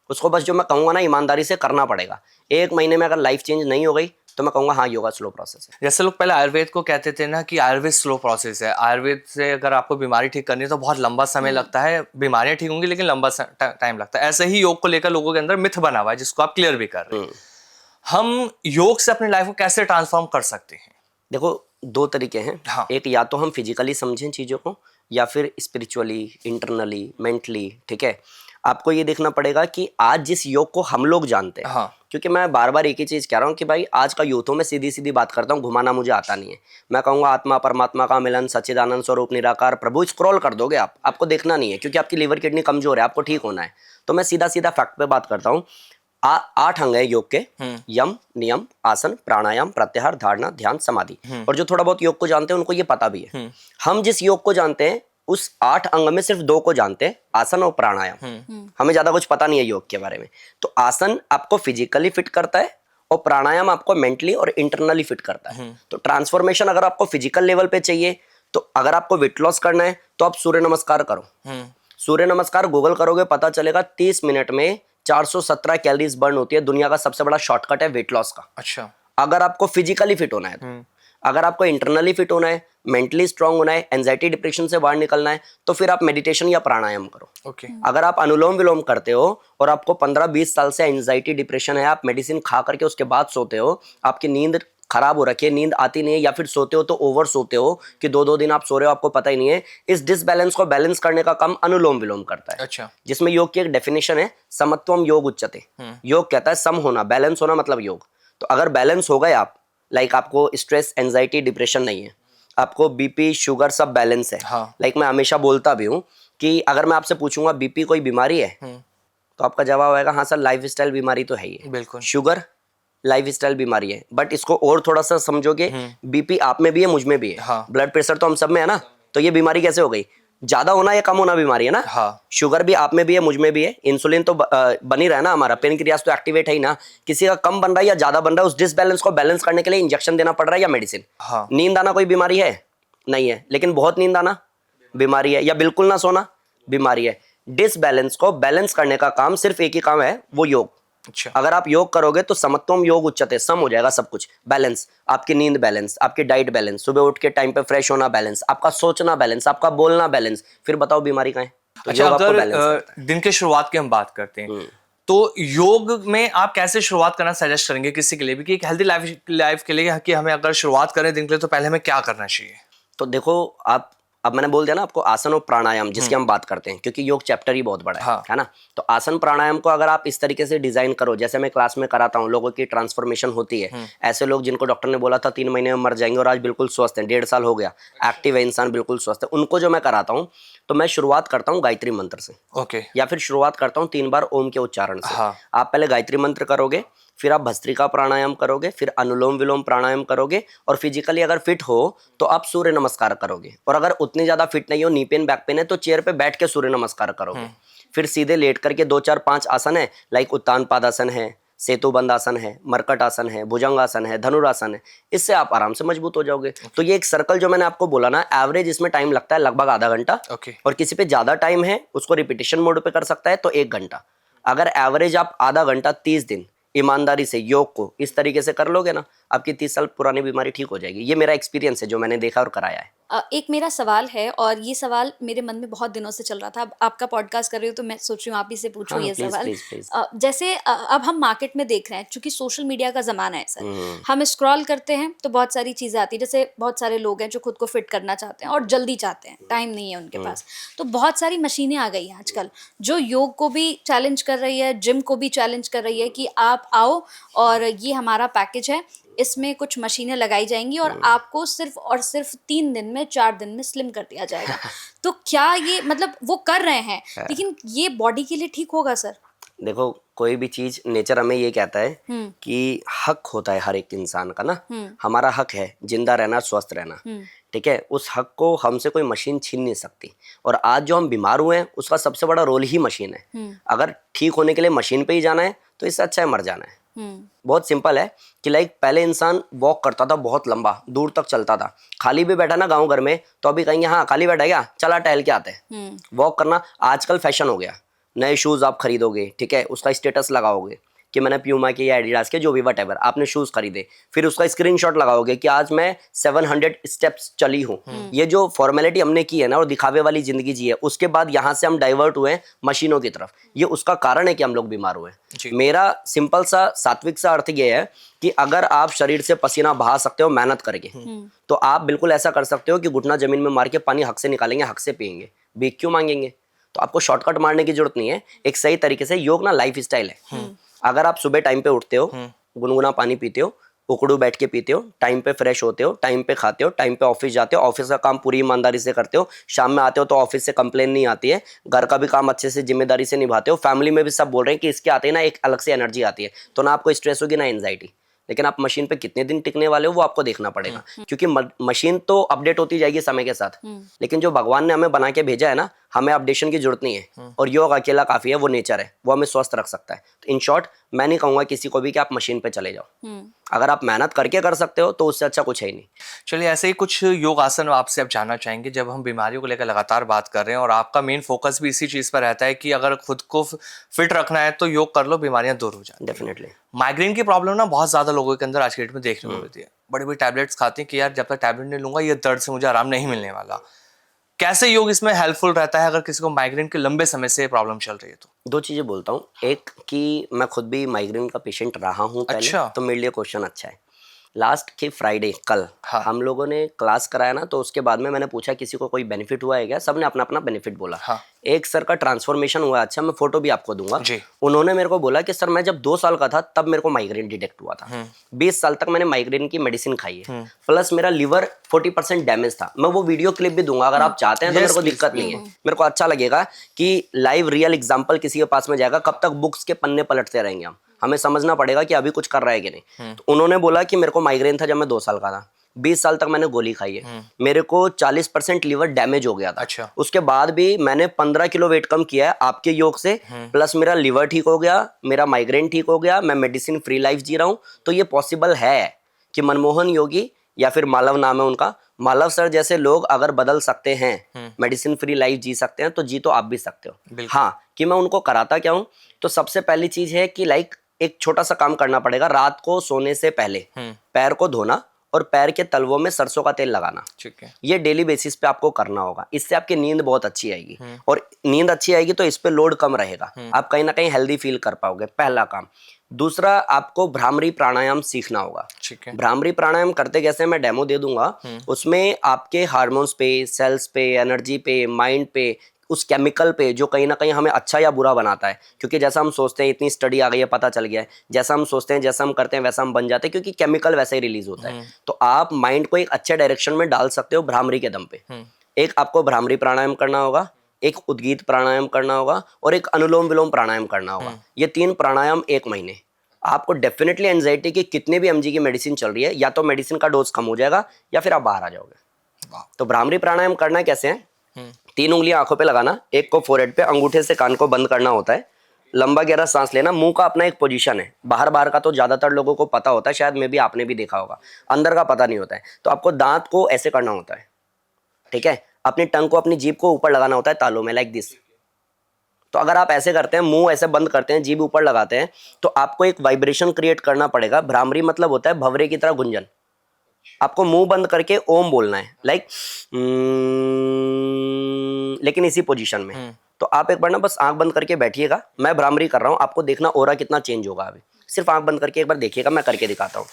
उसको बस जो मैं कहूंगा ना, ईमानदारी से करना पड़ेगा। 1 महीने में अगर लाइफ चेंज नहीं हो गई तो मैं कहूंगा हाँ योगा स्लो प्रोसेस है। जैसे लोग पहले आयुर्वेद को कहते थे ना कि आयुर्वेद स्लो प्रोसेस है, आयुर्वेद से अगर आपको बीमारी ठीक करनी है तो बहुत लंबा समय लगता है, बीमारियां ठीक होंगी लेकिन लंबा टाइम लगता है। ऐसे ही योग को लेकर लोगों के अंदर मिथ बना हुआ है, जिसको आप क्लियर भी कर रहे हैं। हम योग से अपनी लाइफ को कैसे ट्रांसफॉर्म कर सकते हैं? देखो, 2 तरीके हैं। हाँ। एक, या तो हम फिजिकली समझें चीज़ों को या फिर स्पिरिचुअली, इंटरनली, मेंटली। ठीक है, आपको ये देखना पड़ेगा कि आज जिस योग को हम लोग जानते हैं, हाँ। क्योंकि मैं बार बार एक ही चीज़ कह रहा हूँ कि भाई आज का यूथ हो, मैं सीधी सीधी बात करता हूँ, घुमाना मुझे आता नहीं है। मैं कहूँगा आत्मा परमात्मा का मिलन, सच्चिदानंद स्वरूप निराकार प्रभु, स्क्रॉल कर दोगे आप, आपको देखना नहीं है, क्योंकि आपकी लीवर किडनी कमजोर है, आपको ठीक होना है। तो मैं सीधा सीधा फैक्ट पे बात करता हूँ। 8 अंग है योग के, यम, नियम, आसन, प्राणायाम, प्रत्याहार, धारणा, ध्यान, समाधि। और जो थोड़ा बहुत योग को जानते हैं उनको ये पता भी है। हम जिस योग को जानते हैं उस 8 अंग में सिर्फ 2 को जानते हैं, आसन और प्राणायाम। हमें ज्यादा कुछ पता नहीं है योग के बारे में। तो आसन आपको फिजिकली फिट करता है और प्राणायाम आपको मेंटली और इंटरनली फिट करता है। तो ट्रांसफॉर्मेशन अगर आपको फिजिकल लेवल पे चाहिए, तो अगर आपको वेट लॉस करना है तो आप सूर्य नमस्कार करो। सूर्य नमस्कार गूगल करोगे, पता चलेगा 30 मिनट में 417 कैलोरीज बर्न होती है। दुनिया का सबसे बड़ा शॉर्टकट है वेट लॉस का। अच्छा। अगर आपको फिजिकली फिट होना है तो। अगर आपको इंटरनली फिट होना है, मेंटली स्ट्रांग होना है, एंजाइटी डिप्रेशन से बाहर निकलना है, तो फिर आप मेडिटेशन या प्राणायाम करो। ओके। अगर आप अनुलोम विलोम करते हो और आपको 15-20 साल से एंजाइटी डिप्रेशन है, आप मेडिसिन खा करके उसके बाद सोते हो, आपकी नींद खराब हो रखी है, नींद आती नहीं है, या फिर सोते हो तो ओवर सोते हो कि 2-2 दिन आप सो रहे हो, आपको पता ही नहीं है, इस डिसबैलेंस को बैलेंस करने का काम अनुलोम विलोम करता है। अच्छा। जिसमें योग की एक डेफिनेशन है, समत्वम योग उच्यते। योग कहता है सम होना, बैलेंस होना मतलब योग। तो अगर बैलेंस हो गए आप, लाइक आपको स्ट्रेस, एंजाइटी, डिप्रेशन नहीं है, आपको बीपी, शुगर सब बैलेंस है। हाँ। लाइक मैं हमेशा बोलता भी हूँ कि अगर मैं आपसे पूछूंगा बीपी कोई बीमारी है, तो आपका जवाब आएगा हाँ सर, लाइफस्टाइल बीमारी तो है ही है। बिल्कुल। शुगर लाइफस्टाइल बीमारी है, बट इसको और थोड़ा सा समझोगे, बीपी आप में भी है, मुझ में भी है, हाँ। ब्लड प्रेशर तो हम सब में है ना, तो ये बीमारी कैसे हो गई? ज्यादा होना या कम होना बीमारी है ना। हाँ। शुगर भी आप में भी है, मुझ में भी है, इंसुलिन तो बन ही रहा है ना, हमारा पेनक्रियास तो एक्टिवेट है ही ना। किसी का कम बन रहा है या ज्यादा बन रहा है, उस डिसबैलेंस को बैलेंस करने के लिए इंजेक्शन देना पड़ रहा है या मेडिसिन। हाँ। नींद आना कोई बीमारी है? नहीं है, लेकिन बहुत नींद आना बीमारी है, या बिल्कुल ना सोना बीमारी है। डिसबैलेंस को बैलेंस करने का काम सिर्फ एक ही काम है, वो योग। अच्छा। अगर आप योग करोगे तो समत्वम योग उच्चते, सम हो जाएगा सब कुछ, बैलेंस। आपकी नींद बैलेंस, आपकी डाइट बैलेंस, सुबह उठ के टाइम पे फ्रेश होना बैलेंस, आपका सोचना बैलेंस, आपका बोलना बैलेंस, फिर बताओ बीमारी कहाँ है? तो अच्छा, योग आपको अगर बैलेंस करता है। दिन के शुरुआत की हम बात करते हैं, तो योग में आप कैसे शुरुआत करना सजेस्ट करेंगे किसी के लिए भी, कि एक हेल्दी लाइफ के लिए, कि हमें अगर शुरुआत करें दिन के लिए तो पहले हमें क्या करना चाहिए? तो देखो आप, अब मैंने बोल दिया ना आपको, आसन और प्राणायाम जिसकी हम बात करते हैं, क्योंकि योग चैप्टर ही बहुत बड़ा हाँ। है ना। तो आसन प्राणायाम को अगर आप इस तरीके से डिजाइन करो, जैसे मैं क्लास में कराता हूँ, लोगों की ट्रांसफॉर्मेशन होती है। ऐसे लोग जिनको डॉक्टर ने बोला था 3 महीने में मर जाएंगे और आज बिल्कुल स्वस्थ हैं, 1.5 साल हो गया, एक्टिव है इंसान, बिल्कुल स्वस्थ है, उनको जो मैं कराता हूँ, तो मैं शुरुआत करता हूँ गायत्री मंत्र से। ओके। या फिर शुरुआत करता हूँ 3 बार ओम के उच्चारण से। हाँ। आप पहले गायत्री मंत्र करोगे, फिर आप भस्त्रिका प्राणायाम करोगे, फिर अनुलोम विलोम प्राणायाम करोगे, और फिजिकली अगर फिट हो तो आप सूर्य नमस्कार करोगे, और अगर उतनी ज्यादा फिट नहीं हो, नी पेन बैक पेन है, तो चेयर पे बैठ के सूर्य नमस्कार करोगे। फिर सीधे लेट करके 2-4-5 आसन है, लाइक उत्तान पादासन है, सेतु बंद आसन है, मरकट आसन है, भुजंगासन है, धनुरासन है। इससे आप आराम से मजबूत हो जाओगे। तो ये एक सर्कल जो मैंने आपको बोला ना, एवरेज इसमें टाइम लगता है लगभग आधा घंटा। ओके। और किसी पे ज्यादा टाइम है, उसको रिपीटेशन मोड पे कर सकता है, तो 1 घंटा। अगर एवरेज आप आधा घंटा 30 दिन ईमानदारी से योग को इस तरीके से कर लोगे ना, आपकी 30 साल पुरानी बीमारी ठीक हो जाएगी। ये मेरा एक्सपीरियंस है जो मैंने देखा और कराया है। एक मेरा सवाल है, और ये सवाल मेरे मन में बहुत दिनों से चल रहा था। अब आपका पॉडकास्ट कर रही हो तो मैं सोच रही हूँ आप ही से पूछूं हाँ, ये प्लीज सवाल। Please please. जैसे अब हम मार्केट में देख रहे हैं, क्योंकि सोशल मीडिया का ज़माना है सर, हम स्क्रॉल करते हैं तो बहुत सारी चीज़ें आती है। जैसे बहुत सारे लोग हैं जो खुद को फिट करना चाहते हैं और जल्दी चाहते हैं, टाइम नहीं है उनके पास, तो बहुत सारी मशीनें आ गई हैं आजकल जो योग को भी चैलेंज कर रही है, जिम को भी चैलेंज कर रही है कि आप आओ और ये हमारा पैकेज है, इसमें कुछ मशीनें लगाई जाएंगी और आपको सिर्फ और सिर्फ 3 दिन में, 4 दिन में स्लिम कर दिया जाएगा। तो क्या ये, मतलब वो कर रहे हैं, लेकिन ये बॉडी के लिए ठीक होगा सर? देखो, कोई भी चीज, नेचर हमें ये कहता है कि हक होता है हर एक इंसान का ना। हमारा हक है जिंदा रहना, स्वस्थ रहना, ठीक है। उस हक को हमसे कोई मशीन छीन नहीं सकती। और आज जो हम बीमार हुए हैं, उसका सबसे बड़ा रोल ही मशीन है। अगर ठीक होने के लिए मशीन पे ही जाना है, तो इससे अच्छा है मर जाना है। बहुत सिंपल है कि लाइक पहले इंसान वॉक करता था, बहुत लंबा दूर तक चलता था, खाली भी बैठा ना गांव घर में, तो अभी कहेंगे हाँ खाली बैठा क्या, चला टहल के आते हैं। वॉक करना आजकल फैशन हो गया। नए शूज आप खरीदोगे, ठीक है, उसका स्टेटस लगाओगे कि मैंने प्यूमा के या एडिडास के, जो भी वटेवर आपने शूज खरीदे, फिर उसका स्क्रीनशॉट लगाओगे कि आज मैं 700 स्टेप्स चली हूँ। ये जो फॉर्मेलिटी हमने की है ना, और दिखावे वाली जिंदगी जी है, उसके बाद यहाँ से हम डाइवर्ट हुए मशीनों की तरफ। ये उसका कारण है कि हम लोग बीमार हुए। मेरा सिंपल सा सात्विक सा अर्थ ये है कि अगर आप शरीर से पसीना बहा सकते हो मेहनत करके, तो आप बिल्कुल ऐसा कर सकते हो कि घुटना जमीन में मार के पानी हक से निकालेंगे, हक से पियेंगे, भीख क्यों मांगेंगे। तो आपको शॉर्टकट मारने की जरूरत नहीं है। एक सही तरीके से योग ना लाइफ स्टाइल है। अगर आप सुबह टाइम पे उठते हो, गुनगुना पानी पीते हो, उकड़ू बैठ के पीते हो, टाइम पे फ्रेश होते हो, टाइम पे खाते हो, टाइम पे ऑफिस जाते हो, ऑफिस का काम पूरी ईमानदारी से करते हो, शाम में आते हो तो ऑफिस से कंप्लेन नहीं आती है, घर का भी काम अच्छे से जिम्मेदारी से निभाते हो, फैमिली में भी सब बोल रहे हैं कि इसके आते ही ना एक अलग से एनर्जी आती है, तो ना आपको स्ट्रेस होगी ना एंजाइटी। लेकिन आप मशीन पे कितने दिन टिकने वाले हो वो आपको देखना पड़ेगा, क्योंकि मशीन तो अपडेट होती जाएगी समय के साथ, लेकिन जो भगवान ने हमें बना के भेजा है ना, हमें अपडेशन की जरूरत नहीं है। और योग अकेला काफी है, वो नेचर है, वो हमें स्वस्थ रख सकता है। तो इन शॉर्ट मैं नहीं कहूंगा किसी को भी कि आप मशीन पे चले जाओ। अगर आप मेहनत करके कर सकते हो तो उससे अच्छा कुछ है ही नहीं। चलिए, ऐसे ही कुछ योग आसन आपसे अब जानना चाहेंगे। जब हम बीमारियों को लेकर लगातार बात कर रहे हैं और आपका मेन फोकस भी इसी चीज़ पर रहता है कि अगर खुद को फिट रखना है तो योग कर लो, बीमारियां दूर हो जाती हैं। डेफिनेटली। माइग्रेन की प्रॉब्लम ना बहुत ज़्यादा लोगों के अंदर आज के डेट में देखने को मिलती है। बड़ी बड़ी टैबलेट्स खाते हैं कि यार जब तक टैबलेट नहीं लूंगा ये दर्द से मुझे आराम नहीं मिलने वाला। कैसे योग इसमें हेल्पफुल रहता है अगर किसी को माइग्रेन के लंबे समय से प्रॉब्लम चल रही है तो? 2 चीजें बोलता हूँ। एक कि मैं खुद भी माइग्रेन का पेशेंट रहा हूँ पहले। अच्छा। तो मेरे लिए क्वेश्चन अच्छा है। लास्ट के फ्राइडे कल हाँ। हम लोगों ने क्लास कराया ना, तो उसके बाद में मैंने पूछा किसी को कोई बेनिफिट हुआ है क्या, सबने अपना अपना बेनिफिट बोला। हाँ। एक सर का ट्रांसफॉर्मेशन हुआ, अच्छा मैं फोटो भी आपको दूंगा जी। उन्होंने मेरे को बोला कि सर मैं जब 2 साल का था तब मेरे को माइग्रेन डिटेक्ट हुआ था, 20 साल तक मैंने माइग्रेन की मेडिसिन खाई है, प्लस मेरा लिवर 40% डैमेज था। मैं वो वीडियो क्लिप भी दूंगा अगर आप चाहते हैं तो Yes, मेरे को please, दिक्कत नहीं है, मेरे को अच्छा लगेगा कि लाइव रियल एग्जांपल किसी के पास में जाएगा। कब तक बुक्स के पन्ने पलटते रहेंगे हम, हमें समझना पड़ेगा कि अभी कुछ कर रहा है कि नहीं। तो उन्होंने बोला कि मेरे को माइग्रेन था जब मैं 2 साल का था, 20 साल तक मैंने गोली खाई है, मेरे को 40% लीवर डैमेज हो गया था। अच्छा। उसके बाद भी मैंने 15 किलो वेट कम किया है आपके योग से, प्लस मेरा लीवर ठीक हो गया, मेरा माइग्रेन ठीक हो गया, मैं मेडिसिन फ्री लाइफ जी रहा हूँ। तो ये पॉसिबल है कि मनमोहन योगी या फिर मालव नाम है उनका, मालव सर जैसे लोग अगर बदल सकते हैं, मेडिसिन फ्री लाइफ जी सकते हैं, तो जी तो आप भी सकते हो। हाँ, कि मैं उनको कराता क्या हूँ, तो सबसे पहली चीज है कि लाइक एक छोटा सा काम करना पड़ेगा, रात को सोने से पहले पैर को धोना और पैर के तलवों में सरसों का तेल लगाना। ठीक है। ये डेली बेसिस पे आपको करना होगा, इससे आपकी नींद बहुत अच्छी आएगी, और नींद अच्छी आएगी तो इस पे लोड कम रहेगा, आप कहीं ना कहीं हेल्दी फील कर पाओगे, पहला काम। दूसरा, आपको भ्रामरी प्राणायाम सीखना होगा। ठीक है। भ्रामरी प्राणायाम करते कैसे, मैं डेमो दे दूंगा। उसमें आपके हार्मोन्स पे, सेल्स पे, एनर्जी पे, माइंड पे, उस केमिकल पे जो कहीं ना कहीं हमें अच्छा या बुरा बनाता है, क्योंकि जैसा हम सोचते हैं, इतनी स्टडी आ गई है, पता चल गया है, जैसा हम सोचते हैं, जैसा हम करते हैं, वैसा हम बन जाते हैं, क्योंकि केमिकल वैसे ही रिलीज होता है। तो आप माइंड को एक अच्छे डायरेक्शन में डाल सकते हो भ्रामरी के दम पे। एक आपको भ्रामरी प्राणायाम करना होगा, एक उद्गीत प्राणायाम करना होगा, और एक अनुलोम विलोम प्राणायाम करना होगा। ये 3 प्राणायाम 1 महीने, आपको डेफिनेटली एंजाइटी की कितने भी mg की मेडिसिन चल रही है, या तो मेडिसिन का डोज कम हो जाएगा या फिर आप बाहर आ जाओगे। तो भ्रामरी प्राणायाम करना कैसे है, 3 उंगलियां आंखों पे लगाना, एक को फोरहेड पे, अंगूठे से कान को बंद करना होता है, लंबा गहरा सांस लेना। मुंह का अपना एक पोजीशन है, बाहर बाहर का तो ज्यादातर लोगों को पता होता है, शायद मे भी आपने भी देखा होगा, अंदर का पता नहीं होता है। तो आपको दांत को ऐसे करना होता है, ठीक है, अपनी टंग को, अपनी जीभ को ऊपर लगाना होता है तालू में, लाइक दिस। तो अगर आप ऐसे करते हैं, मुंह ऐसे बंद करते हैं, जीभ ऊपर लगाते हैं, तो आपको एक वाइब्रेशन क्रिएट करना पड़ेगा। भ्रामरी मतलब होता है भंवरे की तरह गुंजन। आपको मुंह बंद करके ओम बोलना है, लाइक लेकिन इसी पोजीशन में। तो आप एक बार ना बस आंख बंद करके बैठिएगा, मैं भ्रामरी कर रहा हूं, आपको देखना ऑरा कितना चेंज होगा। अभी सिर्फ आंख बंद करके एक बार देखिएगा, मैं करके दिखाता हूं।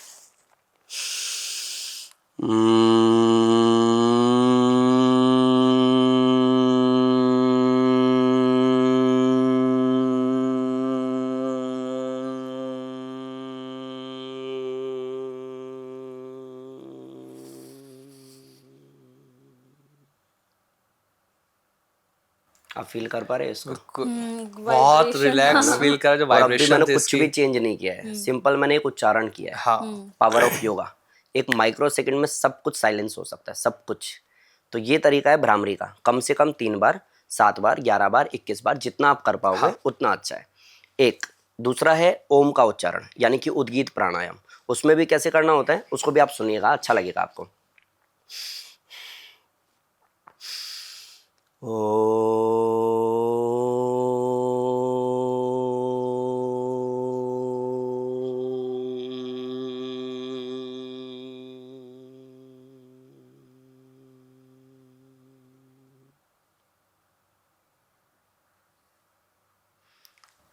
आप फील कर पा रहे हैं इसको? बहुत vibration, रिलैक्स हाँ। फील करा जो और अभी वाइब्रेशन मैंने थे कुछ इसकी। भी चेंज नहीं किया है, सिंपल मैंने एक उच्चारण किया है। हाँ। पावर ऑफ योगा, एक माइक्रो सेकंड में सब कुछ साइलेंस हो सकता है, सब कुछ। तो ये तरीका है भ्रामरी का, कम से कम 3 बार, 7 बार, 11 बार, 21 बार, जितना आप कर पाओगे उतना अच्छा है। एक दूसरा है ओम का उच्चारण, यानी कि उद्गीत प्राणायाम। उसमें भी कैसे करना होता है, उसको भी आप सुनिएगा, अच्छा लगेगा आपको।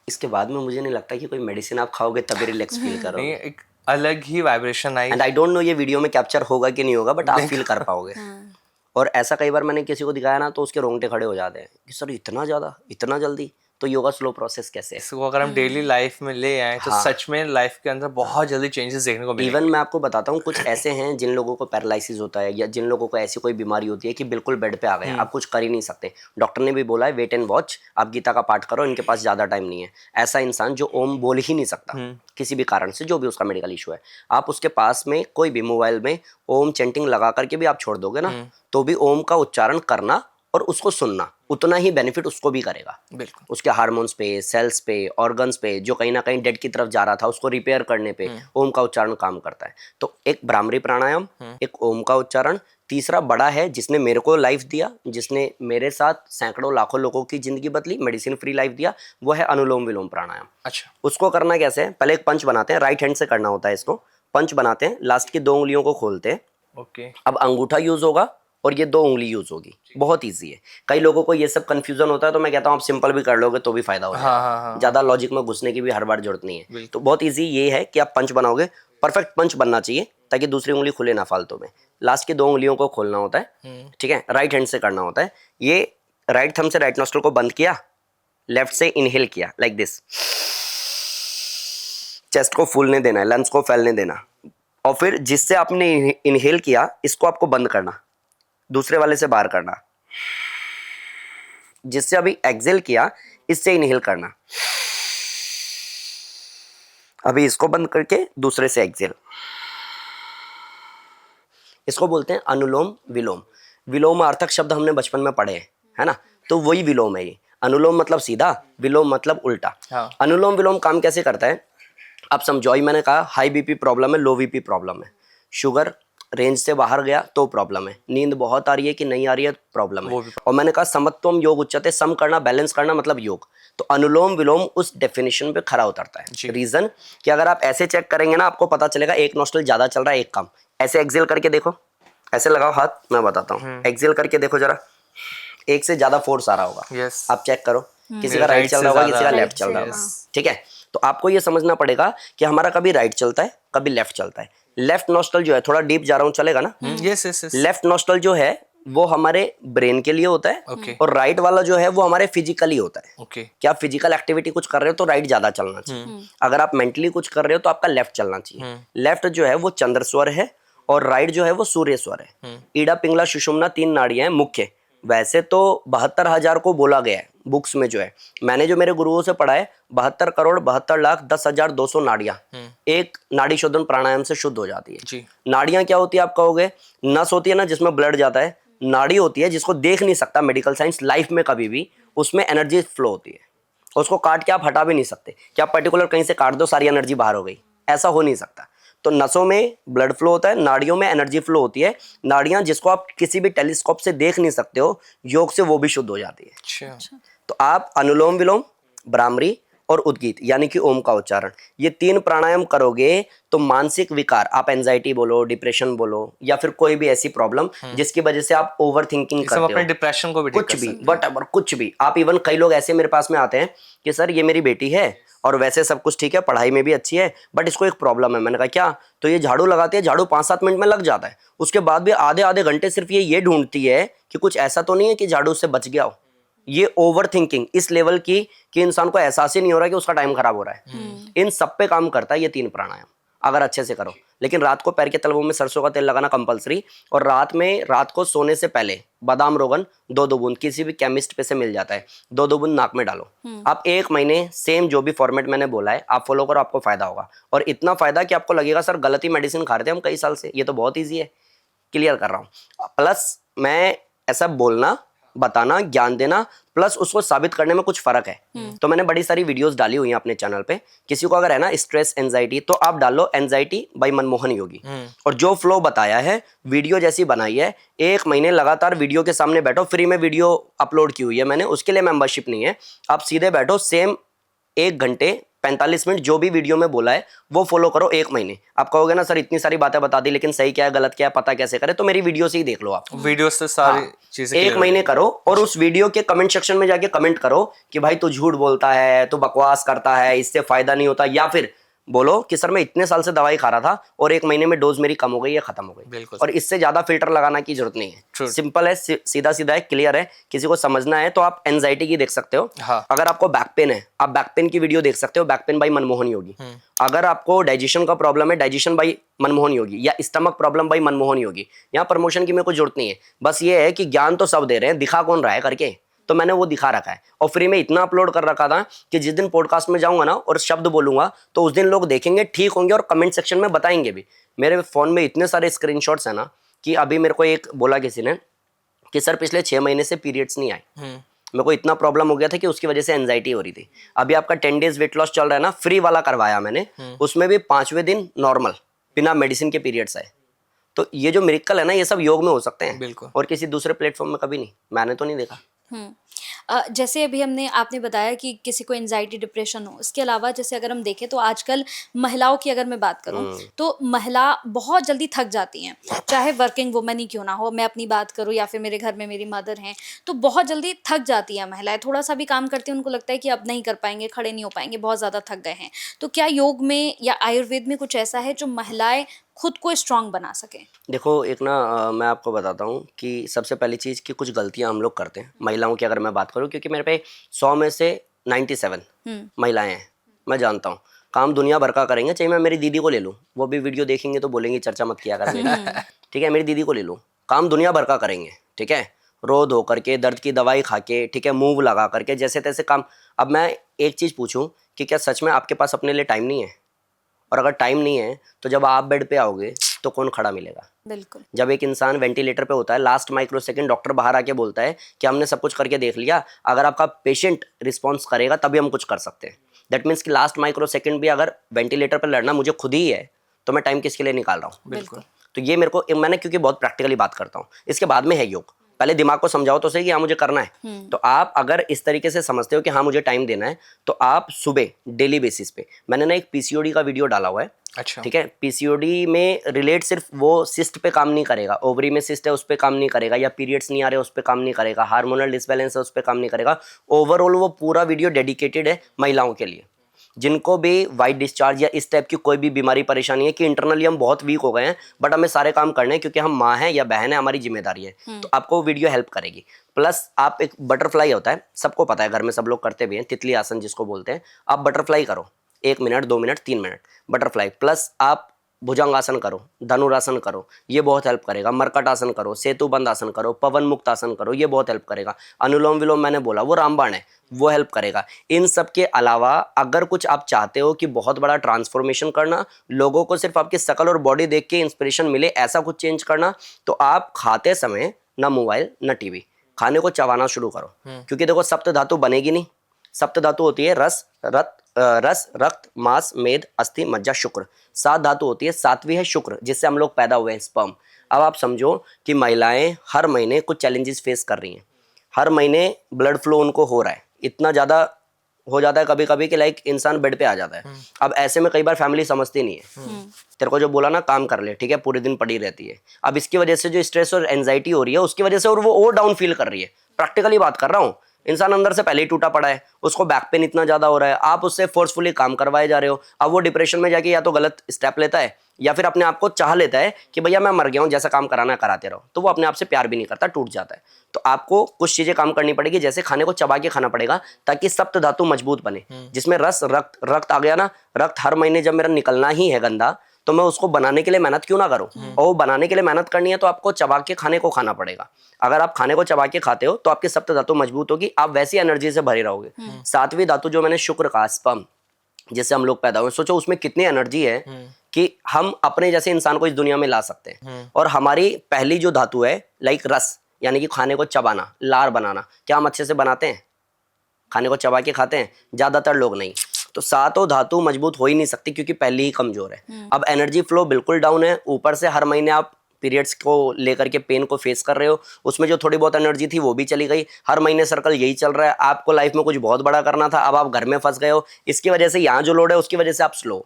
इसके बाद में मुझे नहीं लगता कि कोई मेडिसिन आप खाओगे तभी रिलैक्स फील नहीं, करोगे। एक अलग ही वाइब्रेशन आई। एंड आई डोंट नो ये वीडियो में कैप्चर होगा कि नहीं होगा, बट आप फील कर पाओगे। और ऐसा कई बार मैंने किसी को दिखाया ना, तो उसके रोंगटे खड़े हो जाते हैं कि सर इतना ज़्यादा, इतना जल्दी। तो योगा स्लो प्रोसेस कैसे है? इसको अगर हम डेली लाइफ में ले आए तो सच में लाइफ के अंदर बहुत जल्दी चेंजेस देखने को मिलेंगे। इवन मैं आपको बताता हूँ, कुछ ऐसे हैं जिन लोगों को पैरालिसिस होता है, या जिन लोगों को ऐसी कोई बीमारी होती है कि बिल्कुल बेड पे आ गए, आप कुछ कर ही नहीं सकते। डॉक्टर ने भी बोला है वेट एंड वॉच, आप गीता का पाठ करो, इनके पास ज़्यादा टाइम नहीं है। ऐसा इंसान जो ओम बोल ही नहीं सकता किसी भी कारण से, जो भी उसका मेडिकल इशू है, आप उसके पास में कोई भी मोबाइल में ओम चैंटिंग लगा करके भी आप छोड़ दोगे ना, तो भी ओम का उच्चारण करना और उसको सुनना, उतना ही बेनिफिट उसको भी करेगा। बिल्कुल। उसके हार्मोन्स पे, सेल्स पे, ऑर्गन्स पे, जो कहीं ना कहीं डेड की तरफ जा रहा था, उसको रिपेयर करने पे ओम का उच्चारण काम करता है। तो एक भ्रामरी प्राणायाम, एक ओम का उच्चारण। तीसरा बड़ा है, जिसने मेरे को लाइफ दिया, जिसने मेरे साथ सैकड़ों लाखों लोगों की जिंदगी बदली, मेडिसिन फ्री लाइफ दिया, वो है अनुलोम विलोम प्राणायाम। अच्छा। उसको करना कैसे है, पहले एक पंच बनाते हैं, राइट हैंड से करना होता है इसको। पंच बनाते हैं, लास्ट की 2 उंगलियों को खोलते हैं। ओके। अब अंगूठा यूज होगा और ये 2 उंगली यूज होगी, बहुत ईजी है। कई लोगों को ये सब कंफ्यूजन होता है, तो मैं कहता हूँ आप सिंपल भी कर लोगे तो भी फायदा हो जाएगा। हाँ। ज्यादा लॉजिक में घुसने की भी हर बार जरूरत नहीं है। तो बहुत ईजी ये है कि आप पंच बनाओगे, परफेक्ट पंच बनना चाहिए, ताकि दूसरी उंगली खुले ना फालतू में। लास्ट की 2 उंगलियों को खोलना होता है, ठीक है, राइट हैंड से करना होता है। ये राइट थंब से राइट नोस्ट्रल को बंद किया, लेफ्ट से इनहेल किया लाइक दिस, चेस्ट को फूलने देना है, लंग्स को फैलने देना, और फिर जिससे आपने इनहेल किया इसको आपको बंद करना, दूसरे वाले से बाहर करना, जिससे अभी एक्सेल किया इससे इनहेल करना, अभी इसको बंद करके दूसरे से एक्सेल। इसको बोलते हैं अनुलोम विलोम। विलोम अर्थक शब्द हमने बचपन में पढ़े हैं, है ना, तो वही विलोम है ये। अनुलोम मतलब सीधा, विलोम मतलब उल्टा। हाँ। अनुलोम विलोम काम कैसे करता है आप समझो। ही मैंने कहा हाई बीपी प्रॉब्लम है, लो बीपी प्रॉब्लम है, शुगर रेंज से बाहर गया तो प्रॉब्लम है, नींद बहुत आ रही है कि नहीं आ रही है प्रॉब्लम है, और मैंने कहा समत्वम योग उच्चते, सम करना बैलेंस करना मतलब योग। तो अनुलोम विलोम उस डेफिनेशन पे खरा उतरता है। रीजन कि अगर आप ऐसे चेक करेंगे ना आपको पता चलेगा एक नोस्ट्रल ज्यादा चल रहा है एक कम। ऐसे एक्सेल करके देखो, ऐसे लगाओ हाथ, मैं बताता हूँ, एक्सेल करके देखो जरा, एक से ज्यादा फोर्स आ रहा होगा। आप चेक करो, किसी का राइट चल रहा होगा, किसी का लेफ्ट चल रहा होगा, ठीक है। तो आपको ये समझना पड़ेगा कि हमारा कभी राइट चलता है कभी लेफ्ट चलता है। लेफ्ट नोस्ट्रल जो है, थोड़ा डीप जा रहा हूँ चलेगा ना, लेफ्ट नोस्ट्रल जो है वो हमारे ब्रेन के लिए होता है, और राइट वाला जो है वो हमारे फिजिकली होता है। कि आप फिजिकल एक्टिविटी कुछ कर रहे हो तो राइट ज्यादा चलना चाहिए, अगर आप मेंटली कुछ कर रहे हो तो आपका लेफ्ट चलना चाहिए। लेफ्ट जो है वो चंद्र स्वर है और राइट जो है वो सूर्य स्वर है। ईड़ा पिंगला सुषुम्ना 3 नाड़ियां हैं मुख्य। वैसे तो 72,000 को बोला गया है बुक्स में, जो है मैंने जो मेरे गुरुओं से पढ़ा है 72,72,10,200 नाड़ियां एक नाड़ी शोधन प्राणायाम से शुद्ध हो जाती है जी। नाड़ियां क्या होती है आप कहोगे, नस होती है ना जिसमें ब्लड जाता है, नाड़ी होती है जिसको देख नहीं सकता मेडिकल साइंस लाइफ में कभी भी, उसमें एनर्जी फ्लो होती है, उसको काट के आप हटा भी नहीं सकते कि आप पर्टिकुलर कहीं से काट दो सारी एनर्जी बाहर हो गई, ऐसा हो नहीं सकता। तो नसों में ब्लड फ्लो होता है, नाड़ियों में एनर्जी फ्लो होती है। नाड़ियां जिसको आप किसी भी टेलीस्कोप से देख नहीं सकते हो, योग से वो भी शुद्ध हो जाती है। तो आप अनुलोम विलोम, भ्रामरी और उद्गीत यानी कि ओम का उच्चारण, ये 3 प्राणायाम करोगे तो मानसिक विकार, आप एंजाइटी बोलो, डिप्रेशन बोलो, या फिर कोई भी ऐसी प्रॉब्लम जिसकी वजह से आप ओवर थिंकिंग करते हो, अपने डिप्रेशन को भी कुछ भी वटएवर, कुछ भी आप, इवन कई लोग ऐसे मेरे पास में आते हैं कि सर ये मेरी बेटी है और वैसे सब कुछ ठीक है, पढ़ाई में भी अच्छी है, बट इसको एक प्रॉब्लम है। मैंने कहा क्या? तो ये झाड़ू लगाती है, झाड़ू 5-7 मिनट में लग जाता है, उसके बाद भी आधे घंटे सिर्फ ये ढूंढती है कि कुछ ऐसा तो नहीं है कि झाड़ू से बच गया हो। ये ओवर थिंकिंग इस लेवल की कि इंसान को एहसास ही नहीं हो रहा है कि उसका टाइम खराब हो रहा है। इन सब पे काम करता है ये 3 प्राणायाम, अगर अच्छे से करो। लेकिन रात को पैर के तलवों में सरसों का तेल लगाना कंपलसरी, और रात को सोने से पहले बादाम रोगन 2-2 बूंद, किसी भी केमिस्ट पे से मिल जाता है, 2-2 बूंद नाक में डालो। आप 1 महीने सेम जो भी फॉर्मेट मैंने बोला है आप फॉलो करो, आपको फायदा होगा। और इतना फायदा कि आपको लगेगा सर गलती मेडिसिन खा रहे थे हम कई साल से, ये तो बहुत ईजी है। क्लियर कर रहा हूँ। प्लस मैं ऐसा बोलना, बताना, ज्ञान देना, प्लस उसको साबित करने में कुछ फर्क है। तो मैंने बड़ी सारी वीडियोस डाली हुई हैं अपने चैनल पे। किसी को अगर है ना स्ट्रेस, एंजाइटी, तो आप डालो एंजाइटी बाय मनमोहन योगी, और जो फ्लो बताया है वीडियो जैसी बनाई है, 1 महीने लगातार वीडियो के सामने बैठो। फ्री में वीडियो अपलोड की हुई है मैंने, उसके लिए मेंबरशिप नहीं है। आप सीधे बैठो, सेम 1 घंटे 45 मिनट जो भी वीडियो में बोला है वो फॉलो करो 1 महीने। आप कहोगे ना सर इतनी सारी बातें बता दी लेकिन सही क्या है गलत क्या है पता कैसे करें, तो मेरी वीडियो से ही देख लो आप, वीडियो से सारी चीजें 1 महीने करो, और उस वीडियो के कमेंट सेक्शन में जाके कमेंट करो कि भाई तू झूठ बोलता है, तू बकवास करता है, इससे फायदा नहीं होता, या फिर बोलो कि सर मैं इतने साल से दवाई खा रहा था और 1 महीने में डोज मेरी कम हो गई या खत्म हो गई। और इससे ज्यादा फिल्टर लगाना की जरूरत नहीं है, सिंपल है, सीधा सीधा है, क्लियर है। किसी को समझना है तो आप एंजाइटी की देख सकते हो। अगर आपको बैक पेन है आप बैक पेन की वीडियो देख सकते हो, बैक पेन बाय मनमोहन योगी। अगर आपको डाइजेशन का प्रॉब्लम है, डाइजेशन बाय मनमोहन योगी, या स्टमक प्रॉब्लम बाय मनमोहन योगी। यहाँ प्रमोशन की मेरे को जरूरत नहीं है, बस ये है कि ज्ञान तो सब दे रहे हैं, दिखा कौन रहा है करके, तो मैंने वो दिखा रखा है। और फ्री में इतना अपलोड कर रखा था कि जिस दिन पॉडकास्ट में जाऊंगा ना और शब्द बोलूंगा तो उस दिन लोग देखेंगे, ठीक होंगे और कमेंट सेक्शन में बताएंगे भी। मेरे फोन में इतने सारे स्क्रीनशॉट्स हैं ना कि अभी मेरे को एक बोला किसी ने कि सर पिछले 6 महीने से पीरियड्स नहीं आए, मेरे को इतना प्रॉब्लम हो गया था कि उसकी वजह से एंजाइटी हो रही थी। अभी आपका 10 डेज वेट लॉस चल रहा है ना, फ्री वाला करवाया मैंने, उसमें भी 5वें दिन नॉर्मल बिना मेडिसिन के पीरियड्स आए। तो ये जो मिरेकल है ना, ये सब योग में हो सकते हैं, और किसी दूसरे प्लेटफॉर्म में कभी नहीं, मैंने तो नहीं देखा। जैसे अभी आपने बताया कि किसी को एंजाइटी डिप्रेशन हो, इसके अलावा जैसे अगर हम देखें तो आजकल महिलाओं की अगर मैं बात करूं तो महिला बहुत जल्दी थक जाती हैं, चाहे वर्किंग वुमन ही क्यों ना हो। मैं अपनी बात करूं या फिर मेरे घर में मेरी मदर हैं, तो बहुत जल्दी थक जाती हैं महिलाएं। थोड़ा सा भी काम करती हैं उनको लगता है कि अब नहीं कर पाएंगे, खड़े नहीं हो पाएंगे, बहुत ज़्यादा थक गए हैं। तो क्या योग में या आयुर्वेद में कुछ ऐसा है जो महिलाएं खुद को स्ट्रांग बना सकें? देखो एक ना मैं आपको बताता हूँ कि सबसे पहली चीज़ कि कुछ गलतियाँ हम लोग करते हैं महिलाओं की, अगर मैं बात करूँ, क्योंकि मेरे पे 100 में से 97 महिलाएं हैं। मैं जानता हूँ काम दुनिया भर का करेंगे, चाहे मैं मेरी दीदी को ले लूँ, वो भी वीडियो देखेंगे तो बोलेंगे चर्चा मत किया कर मेरी। ठीक है, मेरी दीदी को ले लूँ, काम दुनिया भर का करेंगे, ठीक है, रो धो करके, दर्द की दवाई खा के, ठीक है, मूव लगा करके, जैसे तैसे काम। अब मैं एक चीज़ पूछूं कि क्या सच में आपके पास अपने लिए टाइम नहीं है? और अगर टाइम नहीं है तो जब आप बेड पे आओगे तो कौन खड़ा मिलेगा? बिल्कुल। जब एक इंसान वेंटिलेटर पे होता है, लास्ट माइक्रो सेकंड डॉक्टर बाहर आके बोलता है कि हमने सब कुछ करके देख लिया, अगर आपका पेशेंट रिस्पॉन्स करेगा तभी हम कुछ कर सकते हैं। दैट मीन्स कि लास्ट माइक्रो सेकंड भी अगर वेंटिलेटर पर लड़ना मुझे खुद ही है तो मैं टाइम किसके लिए निकाल रहा हूँ? बिल्कुल। तो ये मेरे को, मैंने क्योंकि बहुत प्रैक्टिकली बात करता हूँ, इसके बाद में है योग। पहले दिमाग को समझाओ तो सही कि हाँ मुझे करना है। तो आप अगर इस तरीके से समझते हो कि हाँ मुझे टाइम देना है, तो आप सुबह डेली बेसिस पे, मैंने ना एक पीसीओडी का वीडियो डाला हुआ है। अच्छा। ठीक है, पीसीओडी में रिलेट सिर्फ वो सिस्ट पे काम नहीं करेगा, ओवरी में सिस्ट है उस पे काम नहीं करेगा, या पीरियड्स नहीं आ रहे उस पे काम नहीं करेगा, हार्मोनल डिसबैलेंस है उस पे काम नहीं करेगा। ओवरऑल वो पूरा वीडियो डेडिकेटेड है महिलाओं के लिए, जिनको भी वाइट डिस्चार्ज या इस टाइप की कोई भी बीमारी परेशानी है कि इंटरनली हम बहुत वीक हो गए हैं, बट हमें सारे काम करने हैं क्योंकि हम माँ हैं या बहन है, हमारी जिम्मेदारी है। तो आपको वो वीडियो हेल्प करेगी। प्लस आप एक बटरफ्लाई होता है, सबको पता है, घर में सब लोग करते भी हैं, तितली आसन जिसको बोलते हैं। आप बटरफ्लाई करो 1 minute 2 minute 3 minute butterfly, plus आप भुजंगासन करो, धनुरासन करो, ये बहुत हेल्प करेगा। मरकट आसन करो, सेतुबंद आसन करो, पवन मुक्त आसन करो, ये बहुत हेल्प करेगा। अनुलोम विलोम मैंने बोला, वो रामबाण है, वो हेल्प करेगा। इन सब के अलावा अगर कुछ आप चाहते हो कि बहुत बड़ा ट्रांसफॉर्मेशन करना, लोगों को सिर्फ आपकी शकल और बॉडी देख के इंस्पिरेशन मिले, ऐसा कुछ चेंज करना, तो आप खाते समय ना मोबाइल ना टीवी, खाने को चबाना शुरू करो। क्योंकि देखो सप्त धातु बनेगी नहीं। सप्त धातु होती है रस, रक्त, मांस, मेद, अस्थि, मज्जा, शुक्र। 7 धातु होती है, 7वीं है शुक्र, जिससे हम लोग पैदा हुए हैं, स्पर्म। अब आप समझो कि महिलाएं हर महीने कुछ चैलेंजेस फेस कर रही हैं, हर महीने ब्लड फ्लो उनको हो रहा है, इतना ज़्यादा हो जाता है कभी कभी कि लाइक इंसान बेड पे आ जाता है। अब ऐसे में कई बार फैमिली समझती नहीं है। तेरे को जो बोला ना काम कर ले, ठीक है, पूरे दिन पड़ी रहती है। अब इसकी वजह से जो स्ट्रेस और एंजाइटी हो रही है उसकी वजह से, और वो और डाउन फील कर रही है। प्रैक्टिकली बात कर रहा हूँ, इंसान अंदर से पहले ही टूटा पड़ा है, उसको बैक पेन इतना ज़्यादा हो रहा है, आप उससे फोर्सफुली काम करवाए जा रहे हो। अब वो डिप्रेशन में जाके या तो गलत स्टेप लेता है या फिर अपने आप को चाह लेता है कि भैया मैं मर गया हूँ, जैसा काम कराना है कराते रहो, तो वो अपने आप से प्यार भी नहीं करता, टूट जाता है। तो आपको कुछ चीज़ें काम करनी पड़ेगी, जैसे खाने को चबा के खाना पड़ेगा ताकि सप्त धातु मजबूत बने, जिसमें रस, रक्त आ गया ना। रक्त हर महीने जब मेरा निकलना ही है गंदा, तो मैं उसको बनाने के लिए मेहनत क्यों ना करूं? और वो बनाने के लिए मेहनत करनी है तो आपको चबा के खाने को खाना पड़ेगा। अगर आप खाने को चबा के खाते हो तो आपकी सप्त धातु मजबूत होगी, आप वैसी एनर्जी से भरे रहोगे। 7वीं धातु जो मैंने शुक्र कहा, स्पर्म, जिससे हम लोग पैदा हुए, सोचो उसमें कितनी एनर्जी है कि हम अपने जैसे इंसान को इस दुनिया में ला सकते हैं। और हमारी पहली जो धातु है लाइक रस, यानी कि खाने को चबाना, लार बनाना, क्या हम अच्छे से बनाते हैं? खाने को चबा के खाते हैं? ज़्यादातर लोग नहीं। तो 7 धातु मजबूत हो ही नहीं सकती क्योंकि पहली ही कमजोर है। अब एनर्जी फ्लो बिल्कुल डाउन है, ऊपर से हर महीने आप पीरियड्स को लेकर के पेन को फेस कर रहे हो, उसमें जो थोड़ी बहुत एनर्जी थी वो भी चली गई। हर महीने सर्कल यही चल रहा है, आपको लाइफ में कुछ बहुत बड़ा करना था, अब आप घर में फंस गए हो। इसकी वजह से यहाँ जो लोड है उसकी वजह से आप स्लो।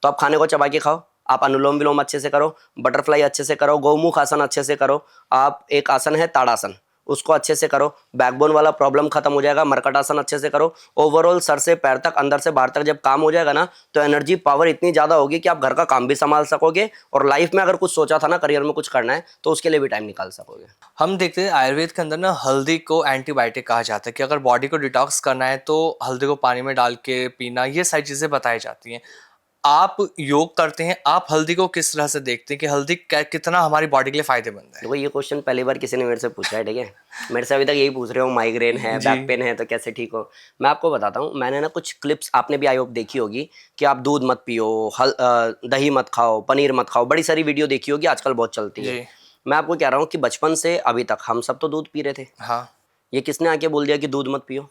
तो आप खाने को चबा के खाओ, आप अनुलोम विलोम अच्छे से करो, बटरफ्लाई अच्छे से करो, गौमुख आसन अच्छे से करो, आप एक आसन है ताड़ासन, उसको अच्छे से करो, बैकबोन वाला प्रॉब्लम खत्म हो जाएगा। मरकट आसन अच्छे से करो। ओवरऑल सर से पैर तक, अंदर से बाहर तक जब काम हो जाएगा ना, तो एनर्जी पावर इतनी ज़्यादा होगी कि आप घर का काम भी संभाल सकोगे, और लाइफ में अगर कुछ सोचा था ना, करियर में कुछ करना है, तो उसके लिए भी टाइम निकाल सकोगे। हम देखते हैं आयुर्वेद के अंदर ना हल्दी को एंटीबायोटिक कहा जाता है कि अगर बॉडी को डिटॉक्स करना है तो हल्दी को पानी में डाल के पीना, ये सारी चीज़ें बताई जाती हैं। आप योग करते हैं, आप हल्दी को किस तरह से देखते हैं कि हल्दी कितना हमारी बॉडी के लिए फायदेमंद है? देखो ये क्वेश्चन पहली बार किसी ने मेरे से पूछा है, ठीक है, मेरे से अभी तक यही पूछ रहे हो, माइग्रेन है, बैक पेन है, तो कैसे ठीक हो। मैं आपको बताता हूँ, मैंने ना कुछ क्लिप्स, आपने भी आई होप देखी होगी कि आप दूध मत पियो, दही मत खाओ, पनीर मत खाओ, बड़ी सारी वीडियो देखी होगी, आजकल बहुत चलती है। मैं आपको कह रहा हूँ कि बचपन से अभी तक हम सब तो दूध पी रहे थे, हाँ, ये किसने आके बोल दिया कि दूध मत पियो?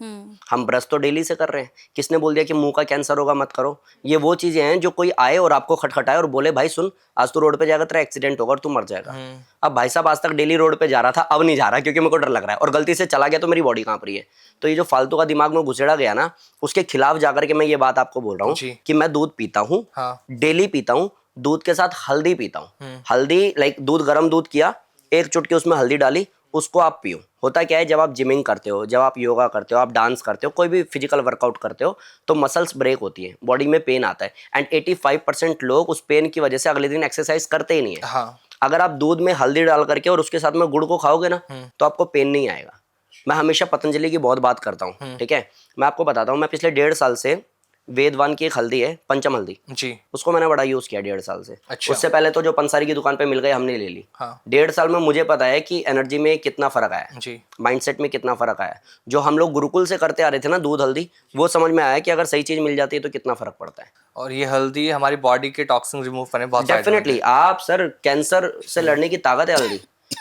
हम ब्रश तो डेली से कर रहे हैं। किसने बोल दिया कि मुंह का कैंसर होगा मत करो? ये वो चीजें हैं जो कोई आए और आपको खटखटाए और बोले भाई सुन, आज तू रोड पे जाएगा, तेरा एक्सीडेंट होगा और तू मर जाएगा। अब भाई साहब आज तक डेली रोड पे जा रहा था, अब नहीं जा रहा क्योंकि मेरे को डर लग रहा है, और गलती से चला गया तो मेरी बॉडी कांप रही है। तो ये जो फालतू का दिमाग में घुसेड़ा गया ना, उसके खिलाफ जाकर के मैं ये बात आपको बोल रहा हूँ कि मैं दूध पीता हूँ, डेली पीता हूँ। दूध के साथ हल्दी पीता हूँ। हल्दी लाइक दूध, गर्म दूध किया, एक चुटकी उसमें हल्दी डाली, उसको आप पियो। होता क्या है, जब आप जिमिंग करते हो, जब आप योगा करते हो, आप डांस करते हो, कोई भी फिजिकल वर्कआउट करते हो, तो मसल्स ब्रेक होती है, बॉडी में पेन आता है, एंड 85% लोग उस पेन की वजह से अगले दिन एक्सरसाइज करते ही नहीं है। अगर आप दूध में हल्दी डाल करके और उसके साथ में गुड़ को खाओगे ना, तो आपको पेन नहीं आएगा। मैं हमेशा पतंजलि की बहुत बात करता हूँ, ठीक है। मैं आपको बताता हूँ, मैं पिछले 1.5 साल से वेदवान की एक हल्दी है, पंचम हल्दी जी, उसको मैंने बड़ा यूज किया 1.5 साल से। अच्छा। उससे पहले तो जो पंसारी की दुकान पे मिल गए हमने ले ली। हाँ। 1.5 साल में मुझे पता है कि एनर्जी में कितना फर्क आया जी, माइंडसेट में कितना फर्क आया। जो हम लोग गुरुकुल से करते आ रहे थे ना, दूध हल्दी, वो समझ में आया कि अगर सही चीज मिल जाती है तो कितना फर्क पड़ता है। और ये हल्दी हमारी बॉडी के टॉक्सिन रिमूव करने बहुत डेफिनेटली। आप सर, कैंसर से लड़ने की ताकत है हल्दी।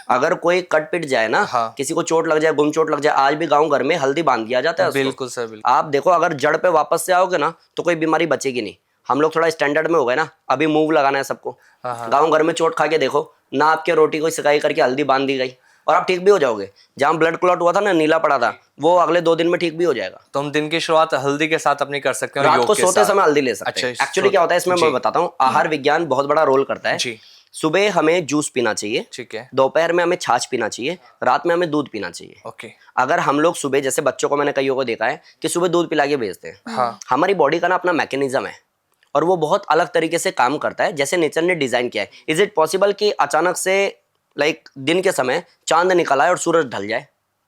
अगर कोई कट पिट जाए ना, हाँ। किसी को चोट लग जाए, गुम चोट लग जाए, आज भी गांव घर में हल्दी बांध दिया जाता है उसको। बिल्कुल सर, बिल्कुल। आप देखो, अगर जड़ पे वापस से आओगे ना तो कोई बीमारी बचेगी नहीं। हम लोग थोड़ा स्टैंडर्ड में हो गए ना, अभी मूव लगाना है सबको। गांव घर में चोट खा के देखो ना, आपके रोटी को सिकाई करके हल्दी बांध दी गई और आप ठीक भी हो जाओगे। जहाँ ब्लड क्लॉट हुआ था ना, नीला पड़ा था, वो अगले 2 दिन में ठीक भी हो जाएगा। तो हम दिन की शुरुआत हल्दी के साथ अपनी कर सकते हैं, रात को सोते समय हल्दी ले सकते हैं। एक्चुअली क्या होता है इसमें, मैं बताता हूँ, आहार विज्ञान बहुत बड़ा रोल करता है। सुबह हमें जूस पीना चाहिए, ठीक है। दोपहर में हमें छाछ पीना चाहिए, रात में हमें दूध पीना चाहिए। ओके। अगर हम लोग सुबह, जैसे बच्चों को मैंने कईयों को देखा है कि सुबह दूध पिला के भेजते हैं। हाँ। हमारी बॉडी का ना अपना मैकेनिज्म है और वो बहुत अलग तरीके से काम करता है, जैसे नेचर ने डिजाइन किया है। इज इट पॉसिबल कि अचानक से लाइक दिन के समय चांद निकल आए और सूरज ढल जाए?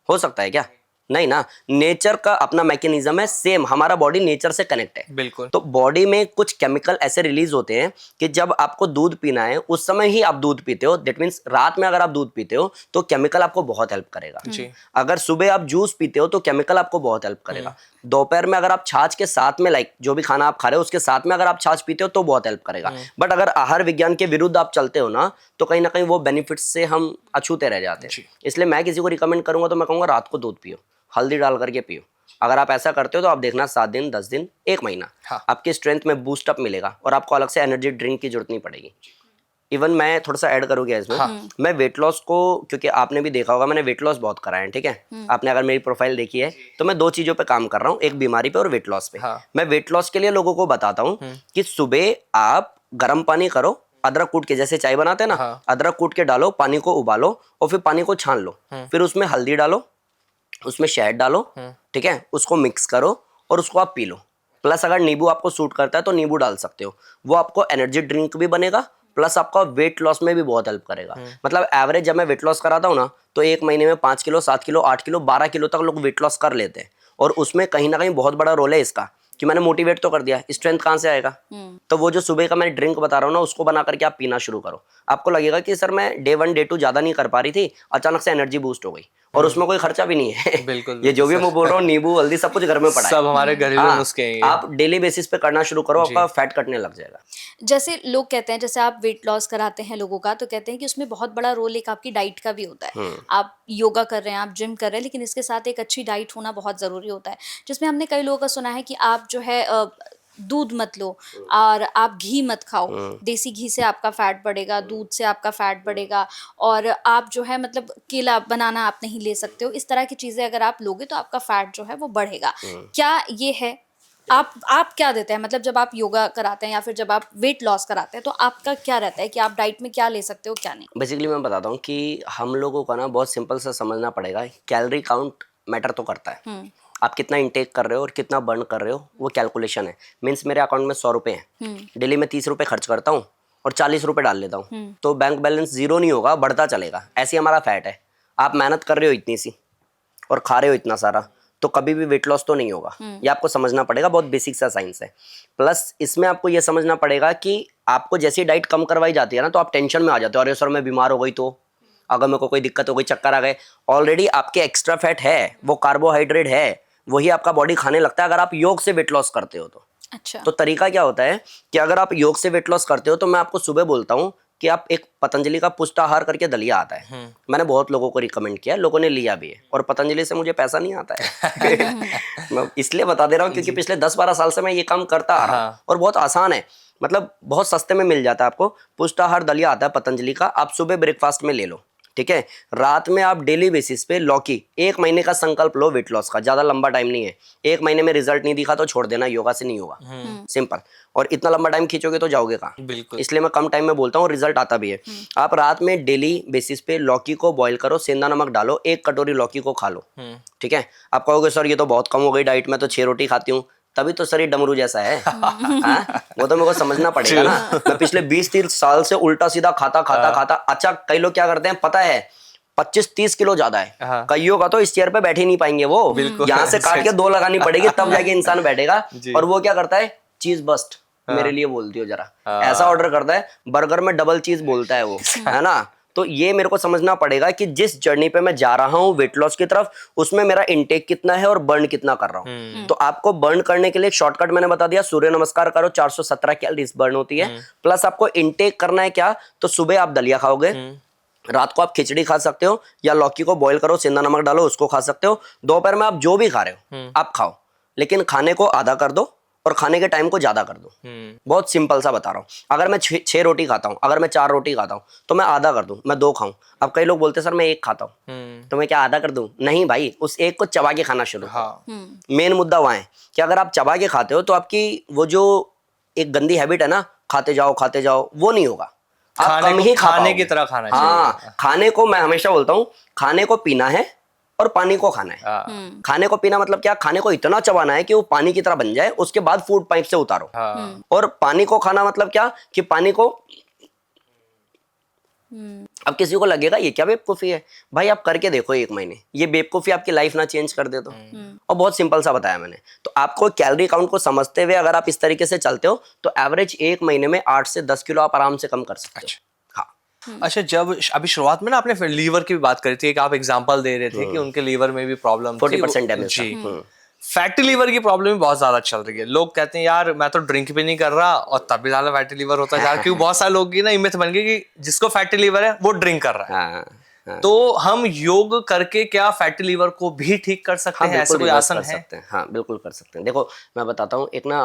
हो सकता है क्या? नहीं ना। नेचर का अपना मैकेनिज्म है, सेम हमारा बॉडी नेचर से कनेक्ट है। बिल्कुल। तो बॉडी में कुछ केमिकल ऐसे रिलीज होते हैं कि जब आपको दूध पीना है उस समय ही आप दूध पीते हो। दैट मीन्स रात में अगर आप दूध पीते हो तो केमिकल आपको बहुत हेल्प करेगा जी। अगर सुबह आप जूस पीते हो तो केमिकल आपको बहुत हेल्प करेगा। दोपहर में अगर आप छाछ के साथ में, लाइक जो भी खाना आप खा रहे हो उसके साथ में अगर आप छाछ पीते हो तो बहुत हेल्प करेगा। बट अगर आहार विज्ञान के विरुद्ध आप चलते हो ना, तो कहीं ना कहीं वो बेनिफिट्स से हम अछूते रह जाते हैं। इसलिए मैं किसी को रिकमेंड करूंगा तो मैं कहूंगा रात को दूध पियो, हल्दी डाल करके पियो। अगर आप ऐसा करते हो तो आप देखना 7 दिन, 10 दिन, 1 महीना, हाँ। आपकी स्ट्रेंथ में बूस्ट अप मिलेगा और आपको अलग से एनर्जी ड्रिंक की जरूरत नहीं पड़ेगी। इवन मैं थोड़ा सा ऐड करूँगा इसमें, हाँ। मैं वेट लॉस को, क्योंकि आपने भी देखा होगा मैंने वेट लॉस बहुत करा है, ठीक है। आपने अगर मेरी प्रोफाइल देखी है तो मैं 2 चीजों पे काम कर रहा हूँ, एक बीमारी पे और वेट लॉस पे। हाँ। मैं वेट लॉस के लिए लोगों को बताता हूँ कि सुबह आप गर्म पानी करो, अदरक कूट के, जैसे चाय बनाते हैं ना, हाँ। अदरक कूट के डालो, पानी को उबालो और फिर पानी को छान लो, फिर उसमें हल्दी डालो, उसमें शहद डालो, ठीक है, उसको मिक्स करो और उसको आप पी लो। प्लस अगर नींबू आपको सूट करता है तो नींबू डाल सकते हो। वो आपको एनर्जी ड्रिंक भी बनेगा, प्लस आपका वेट लॉस में भी बहुत हेल्प करेगा। मतलब एवरेज जब मैं वेट लॉस कराता हूँ ना, तो 1 महीने में 5 किलो, 7 किलो, 8 किलो, 12 किलो तक लोग वेट लॉस कर लेते हैं। और उसमें कहीं ना कहीं बहुत बड़ा रोल है इसका कि मैंने मोटिवेट तो कर दिया, स्ट्रेंथ कहाँ से आएगा? तो वो जो सुबह का मैं ड्रिंक बता रहा हूँ ना, उसको बना करके आप पीना शुरू करो। आपको लगेगा कि सर मैं डे 1 डे 2 ज्यादा नहीं कर पा रही थी, अचानक से एनर्जी बूस्ट हो गई, और उसमें कोई खर्चा भी नहीं है। बिल्कुल। ये जो भी मैं बोल रहा हूँ, नींबू, हल्दी, सब कुछ घर में पड़ा है, सब हमारे घरेलू नुस्खे हैं। आप डेली बेसिस पे करना शुरू करो, आपका फैट कटने लग जाएगा। जैसे लोग कहते हैं, जैसे आप वेट लॉस कराते हैं लोगों का, तो कहते हैं कि उसमें बहुत बड़ा रोल एक आपकी डाइट का भी होता है। आप योगा कर रहे हैं, आप जिम कर रहे हैं, लेकिन इसके साथ एक अच्छी डाइट होना बहुत ज़रूरी होता है। जिसमें हमने कई लोगों का सुना है कि आप जो है दूध मत लो और आप घी मत खाओ, देसी घी से आपका फैट बढ़ेगा, दूध से आपका फैट बढ़ेगा, और आप जो है मतलब केला, बनाना आप नहीं ले सकते हो। इस तरह की चीज़ें अगर आप लोगे तो आपका फैट जो है वो बढ़ेगा। क्या ये है? आप क्या देते हैं, मतलब जब आप योगा कराते हैं या फिर जब आप वेट लॉस कराते हैं, तो आपका क्या रहता है कि आप डाइट में क्या ले सकते हो, क्या नहीं? बेसिकली मैं बताता हूँ कि हम लोगों का ना बहुत सिंपल सा समझना पड़ेगा, कैलोरी काउंट मैटर तो करता है। आप कितना इंटेक कर रहे हो और कितना बर्न कर रहे हो, वो कैलकुलेशन है। मीन्स मेरे अकाउंट में 100 रुपये हैं, डेली में 30 रुपये खर्च करता हूँ और 40 रुपये डाल लेता हूँ, तो बैंक बैलेंस जीरो नहीं होगा, बढ़ता चलेगा। ऐसे हमारा फैट है। आप मेहनत कर रहे हो इतनी सी और खा रहे हो इतना सारा, तो कभी भी वेट लॉस तो नहीं होगा। ये आपको समझना पड़ेगा, बहुत बेसिक सा साइंस है। प्लस इसमें आपको ये समझना पड़ेगा कि आपको जैसी डाइट कम करवाई जाती है ना, तो आप टेंशन में आ जाते हो, अरे सर मैं बीमार हो गई तो, अगर मेरे को कोई दिक्कत हो गई, चक्कर आ गए। ऑलरेडी आपके एक्स्ट्रा फैट है, वो कार्बोहाइड्रेट है, वही आपका बॉडी खाने लगता है अगर आप योग से वेट लॉस करते हो तो। अच्छा। तो तरीका क्या होता है कि अगर आप योग से वेट लॉस करते हो तो मैं आपको सुबह बोलता हूँ कि कि आप एक पतंजलि का पुष्टाहार करके दलिया आता है, मैंने बहुत लोगों को रिकमेंड किया, लोगों ने लिया भी है, और पतंजलि से मुझे पैसा नहीं आता है। मैं इसलिए बता दे रहा हूँ क्योंकि पिछले 10-12 साल से मैं ये काम करता आ रहा हूँ, और बहुत आसान है, मतलब बहुत सस्ते में मिल जाता है आपको। पुष्टाहार दलिया आता है पतंजलि का, आप सुबह ब्रेकफास्ट में ले लो, ठीक है। रात में आप डेली बेसिस पे लौकी, 1 महीने का संकल्प लो वेट लॉस का, ज्यादा लंबा टाइम नहीं है, 1 महीने में रिजल्ट नहीं दिखा तो छोड़ देना, योगा से नहीं होगा, सिंपल। और इतना लंबा टाइम खींचोगे तो जाओगे कहाँ, बिल्कुल। इसलिए मैं कम टाइम में बोलता हूँ, रिजल्ट आता भी है। आप रात में डेली बेसिस पे लौकी को बॉईल करो, सेंधा नमक डालो, 1 कटोरी लौकी को खा लो, ठीक है। आप कहोगे सर ये तो बहुत कम हो गई डाइट में, तो 6 रोटी खाती हूँ, तभी तो शरीर डमरू जैसा है। हाँ? वो तो मेरे को समझना पड़ेगा ना। मैं पिछले 20-30 साल से उल्टा सीधा खाता खाता खाता, अच्छा कई लोग क्या करते हैं पता है, 25-30 किलो ज्यादा है, कईयों का तो इस चेयर पे बैठ ही नहीं पाएंगे, वो यहाँ से काट के 2 लगानी पड़ेगी तब जाके इंसान बैठेगा। और वो क्या करता है, चीज बस्ट मेरे लिए बोलती हो जरा, ऐसा ऑर्डर करता है, बर्गर में डबल चीज बोलता है वो, है ना। तो ये मेरे को समझना पड़ेगा कि जिस जर्नी पे मैं जा रहा हूँ वेट लॉस की तरफ, उसमें मेरा इनटेक कितना है और बर्न कितना कर रहा हूँ। तो आपको बर्न करने के लिए एक शॉर्टकट मैंने बता दिया, सूर्य नमस्कार करो, 417 कैलोरीज बर्न होती है। प्लस आपको इनटेक करना है क्या, तो सुबह आप दलिया खाओगे, रात को आप खिचड़ी खा सकते हो, या लौकी को बॉईल करो, सेंधा नमक डालो, उसको खा सकते हो। दोपहर में आप जो भी खा रहे हो आप खाओ, लेकिन खाने को आधा कर दो और खाने के टाइम को ज्यादा कर दो। बहुत सिंपल सा बता रहा हूँ। अगर मैं 6 रोटी खाता हूँ, अगर मैं 4 रोटी खाता हूँ, तो मैं आधा कर दूं, मैं 2 खाऊं। अब कई लोग बोलते हैं सर मैं 1 खाता हूँ, तो मैं क्या आधा कर दूं? नहीं भाई, उस 1 को चबा के खाना शुरू करो। मेन मुद्दा वहां है कि अगर आप चबा के खाते हो तो आपकी वो जो एक गंदी हैबिट है ना, खाते जाओ, वो नहीं होगा। आप कम ही खाने की तरह खाना चाहिए। हाँ, खाने को मैं हमेशा बोलता हूँ, खाने को पीना है और पानी को खाना है। खाने को पीना मतलब क्या, खाने को इतना चबाना है कि वो पानी की तरह बन जाए, उसके बाद फूड पाइप से उतारो। और पानी को खाना मतलब क्या, कि पानी को, अब किसी को लगेगा ये क्या बेवकूफी है, भाई आप करके देखो 1 महीने, ये बेवकूफी आपकी लाइफ ना चेंज कर दे तो। और बहुत सिंपल सा बताया मैंने। तो आपको कैलोरी काउंट को समझते हुए अगर आप इस तरीके से चलते हो तो एवरेज 1 महीने में 8 से 10 किलो आप आराम से कम कर सकते हो। अच्छा, जब अभी शुरुआत में ना आपने लीवर की भी बात करी थी, एक आप एग्जांपल दे रहे थे कि उनके लीवर में भी प्रॉब्लम 40% डैमेज जी। फैटी लीवर की प्रॉब्लम भी बहुत ज्यादा चल रही है। लोग कहते हैं यार मैं तो ड्रिंक भी नहीं कर रहा और तब भी ज्यादा फैटी लीवर होता है यार, क्योंकि बहुत सारे लोग की ना इमेज बन गई कि जिसको फैटी लीवर है वो ड्रिंक कर रहा है। तो हम योग करके क्या फैटी लीवर को भी ठीक कर सकते हैं? ऐसे कोई आसन है? हाँ बिल्कुल कर सकते हैं। देखो मैं बताता हूँ, एक ना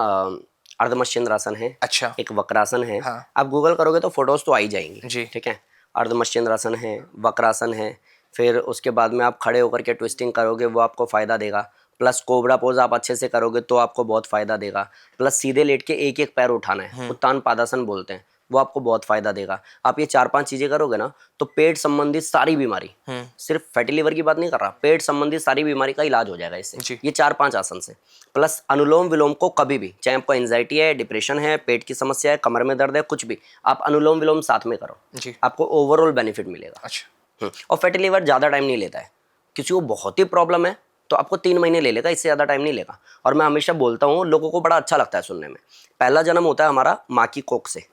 अर्धमश्चंद्र आसन है, अच्छा, एक वक्रासन है। हाँ। आप गूगल करोगे तो फोटोज तो आ ही जाएंगी जी। ठीक है। अर्धमश्चंद्र आसन है, वक्रासन है, फिर उसके बाद में आप खड़े होकर के ट्विस्टिंग करोगे, वो आपको फायदा देगा। प्लस कोबरा पोज आप अच्छे से करोगे तो आपको बहुत फायदा देगा। प्लस सीधे लेट के एक एक पैर उठाना है, उत्तान पादासन बोलते हैं, वो आपको बहुत फायदा देगा। आप ये 4-5 चीजें करोगे ना तो पेट संबंधित सारी बीमारी, सिर्फ फैटी लीवर की बात नहीं कर रहा, पेट संबंधित सारी बीमारी का इलाज हो जाएगा इससे, ये 4-5 आसन से। प्लस अनुलोम विलोम को कभी भी, चाहे आपको एंजाइटी है, डिप्रेशन है, पेट की समस्या है, कमर में दर्द है, कुछ भी, आप अनुलोम विलोम साथ में करो, आपको ओवरऑल बेनिफिट मिलेगा। अच्छा। और फैटी लीवर ज्यादा टाइम नहीं लेता है, किसी को बहुत ही प्रॉब्लम है तो आपको 3 महीने ले लेगा, इससे ज्यादा टाइम नहीं लेगा। और मैं हमेशा बोलता हूँ, लोगों को बड़ा अच्छा लगता है सुनने में, पहला जन्म होता है हमारा माँ की कोख से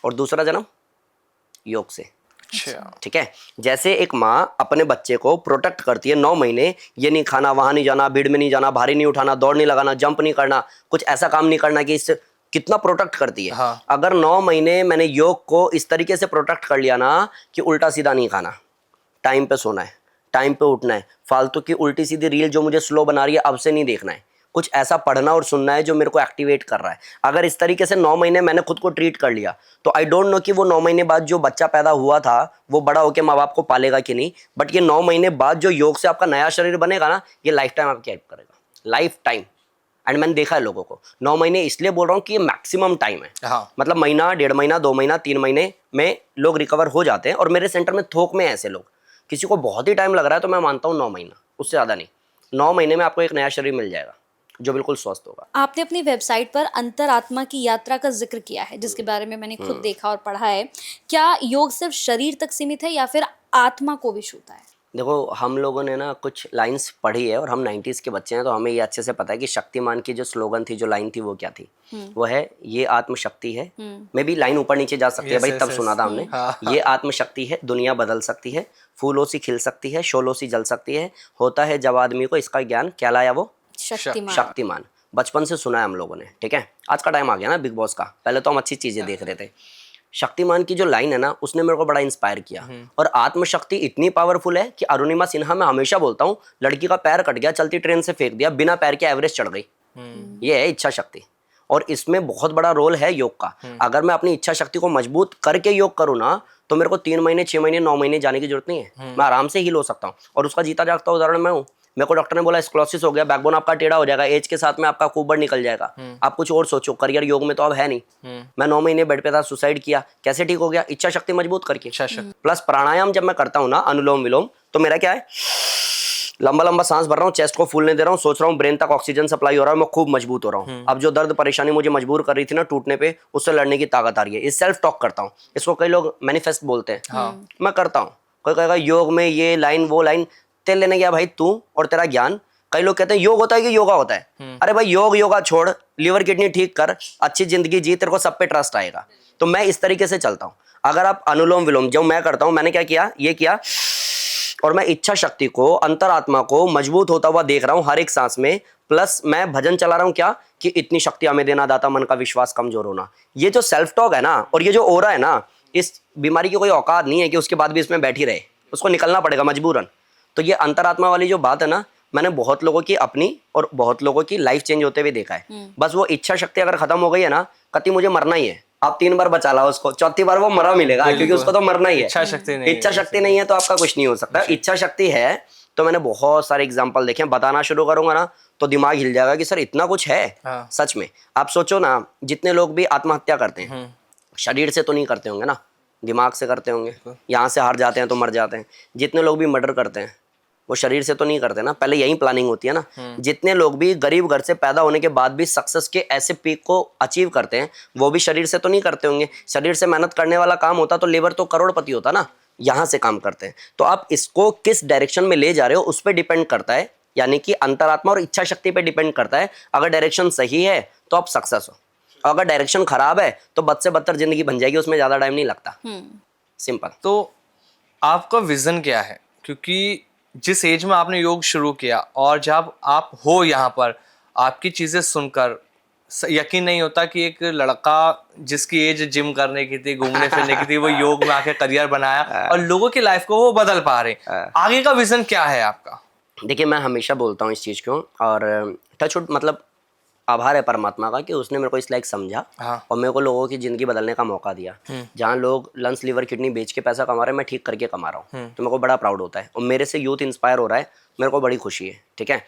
और दूसरा जन्म योग से। ठीक है। जैसे एक माँ अपने बच्चे को प्रोटेक्ट करती है 9 महीने, ये नहीं खाना, वहां नहीं जाना, भीड़ में नहीं जाना, भारी नहीं उठाना, दौड़ नहीं लगाना, जंप नहीं करना, कुछ ऐसा काम नहीं करना, कि इससे कितना प्रोटेक्ट करती है। हाँ। अगर 9 महीने मैंने योग को इस तरीके से प्रोटेक्ट कर लिया ना कि उल्टा सीधा नहीं खाना, टाइम पे सोना है, टाइम पे उठना है, फालतू की उल्टी सीधी रील जो मुझे स्लो बना रही है अब से नहीं देखना है, कुछ ऐसा पढ़ना और सुनना है जो मेरे को एक्टिवेट कर रहा है। अगर इस तरीके से 9 महीने मैंने खुद को ट्रीट कर लिया तो आई डोंट नो कि वो 9 महीने बाद जो बच्चा पैदा हुआ था वो बड़ा होकर माँ बाप को पालेगा कि नहीं, बट ये 9 महीने बाद जो योग से आपका नया शरीर बनेगा ना, ये लाइफ टाइम आपकी हेल्प करेगा, लाइफ टाइम। एंड मैंने देखा है लोगों को 9 महीने इसलिए बोल रहा हूँ कि ये मैक्सिमम टाइम है। हाँ। मतलब महीना, 1.5 महीना, 2 महीना, 3 महीने में लोग रिकवर हो जाते हैं। और मेरे सेंटर में थोक में ऐसे लोग, किसी को बहुत ही टाइम लग रहा है तो मैं मानता हूँ 9 महीना, उससे ज़्यादा नहीं। 9 महीने में आपको एक नया शरीर मिल जाएगा जो बिल्कुल स्वस्थ होगा। आपने अपनी वेबसाइट पर अंतरात्मा की यात्रा का जिक्र किया है, जिसके बारे में मैंने खुद देखा और पढ़ा है। क्या योग सिर्फ शरीर तक सीमित है या फिर आत्मा को भी छूता है? देखो हम लोगों ने ना कुछ लाइंस पढ़ी है और हम 90s के बच्चे हैं तो हमें ये अच्छे से पता है कि शक्तिमान की जो स्लोगन थी, जो लाइन थी, वो क्या थी। वो है ये आत्मशक्ति है। मे भी लाइन ऊपर नीचे जा सकती है भाई, तब सुना था हमने। ये आत्मशक्ति है, दुनिया बदल सकती है, फूलों सी खिल सकती है, शोलों सी जल सकती है, होता है जब आदमी को इसका ज्ञान, क्या लाया वो? शक्तिमान। बचपन से सुना है हम लोगों ने। ठीक है, आज का टाइम आ गया ना बिग बॉस का, पहले तो हम अच्छी चीजें देख रहे थे। शक्तिमान की जो लाइन है ना, उसने मेरे को बड़ा इंस्पायर किया। और आत्मशक्ति इतनी पावरफुल है कि अरुणिमा सिन्हा, मैं हमेशा बोलता हूँ, लड़की का पैर कट गया, चलती ट्रेन से फेंक दिया, बिना पैर के एवरेस्ट चढ़ गई। ये है इच्छा शक्ति, और इसमें बहुत बड़ा रोल है योग का। अगर मैं अपनी इच्छा शक्ति को मजबूत करके योग करूँ ना, तो मेरे को 3 महीने, 6 महीने, 9 महीने जाने की जरूरत नहीं है, मैं आराम से हील हो सकता हूँ। और उसका जीता जागता उदाहरण मैं हूँ। मेरे को डॉक्टर ने बोला स्क्लोसिस हो गया, बैकबोन आपका टेढ़ा हो जाएगा, एज के साथ में आपका कुबर निकल जाएगा, आप कुछ और सोचो, करियर योग में तो अब है नहीं। मैं 9 महीने बेड पे था, सुसाइड किया, कैसे ठीक हो गया? इच्छा शक्ति मजबूत करके। प्लस प्राणायाम जब मैं करता हूँ ना, अनुलोम विलोम, तो मेरा क्या है, लंबा लंबा सांस भर रहा हूँ, चेस्ट को फूलने दे रहा हूँ, सोच रहा हूँ ब्रेन तक ऑक्सीजन सप्लाई हो रहा है, मैं खूब मजबूत हो रहा हूँ। अब जो दर्द परेशानी मुझे मजबूर कर रही थी ना टूटने पे, उससे लड़ने की ताकत आ रही है। इस सेल्फ टॉक करता हूँ, इसको कई लोग मैनिफेस्ट बोलते हैं, मैं करता हूँ। कोई कहेगा योग में ये लाइन वो लाइन, तेल लेने गया भाई तू और तेरा ज्ञान। कई लोग कहते हैं योग होता है कि योगा होता है। अरे भाई योग योगा छोड़, लिवर किडनी ठीक कर, अच्छी जिंदगी जी, तेरे को सब पे ट्रस्ट आएगा। तो मैं इस तरीके से चलता हूँ। अगर आप अनुलोम विलोम जो मैं करता हूँ, मैंने क्या किया, ये किया, और मैं इच्छा शक्ति को, अंतरात्मा को मजबूत होता हुआ देख रहा हूँ हर एक सांस में। प्लस मैं भजन चला रहा हूँ क्या, कि इतनी शक्ति हमें देना दाता, मन का विश्वास कमजोर होना। ये जो सेल्फ टॉक है ना, और ये जो ओरा है ना, इस बीमारी की कोई औकात नहीं है कि उसके बाद भी इसमें बैठी रहे, उसको निकलना पड़ेगा मजबूरन। तो ये अंतरात्मा वाली जो बात है ना, मैंने बहुत लोगों की अपनी और बहुत लोगों की लाइफ चेंज होते हुए देखा है। बस वो इच्छा शक्ति अगर खत्म हो गई है ना, कति मुझे मरना ही है, आप 3 बार बचा लाओ उसको, चौथी बार वो मरा मिलेगा, क्योंकि उसको तो मरना ही है। इच्छा शक्ति नहीं है तो आपका कुछ नहीं हो सकता। इच्छा शक्ति है तो मैंने बहुत सारे एग्जांपल देखे, बताना शुरू करूंगा ना तो दिमाग हिल जाएगा कि सर इतना कुछ है। सच में आप सोचो ना, जितने लोग भी आत्महत्या करते हैं, शरीर से तो नहीं करते होंगे ना, दिमाग से करते होंगे, यहाँ से हार जाते हैं तो मर जाते हैं। जितने लोग भी मर्डर करते हैं, वो शरीर से तो नहीं करते ना, पहले यही प्लानिंग होती है ना। जितने लोग भी गरीब घर से पैदा होने के बाद भी सक्सेस के ऐसे पीक को अचीव करते हैं, वो भी शरीर से तो नहीं करते होंगे। शरीर से मेहनत करने वाला काम होता तो लेबर तो करोड़पति होता ना, यहाँ से काम करते हैं। तो आप इसको किस डायरेक्शन में ले जा रहे हो उस पर डिपेंड करता है, यानी कि अंतरात्मा और इच्छा शक्ति पे डिपेंड करता है। अगर डायरेक्शन सही है तो आप सक्सेस हो, अगर डायरेक्शन खराब है तो बद से बदतर जिंदगी बन जाएगी, उसमें ज्यादा टाइम नहीं लगता। सिंपल। तो आपका विजन क्या है? क्योंकि जिस एज में आपने योग शुरू किया और जब आप हो यहाँ पर, आपकी चीजें सुनकर यकीन नहीं होता कि एक लड़का जिसकी एज जिम करने की थी, घूमने फिरने की थी, वो योग में आके करियर बनाया और लोगों की लाइफ को वो बदल पा रहे। आगे का विजन क्या है आपका? देखिए, मैं हमेशा बोलता हूँ इस चीज को, और टचवुड, मतलब आभार है परमात्मा का कि उसने मेरे को इस लायक समझा और मेरे को लोगों की जिंदगी बदलने का मौका दिया। जहाँ लोग लंग्स लिवर किडनी बेच के पैसा कमा रहे हैं, मैं ठीक करके कमा रहा हूँ, तो मेरे को बड़ा प्राउड होता है। और मेरे से यूथ इंस्पायर हो रहा है, मेरे को बड़ी खुशी है। ठीक है,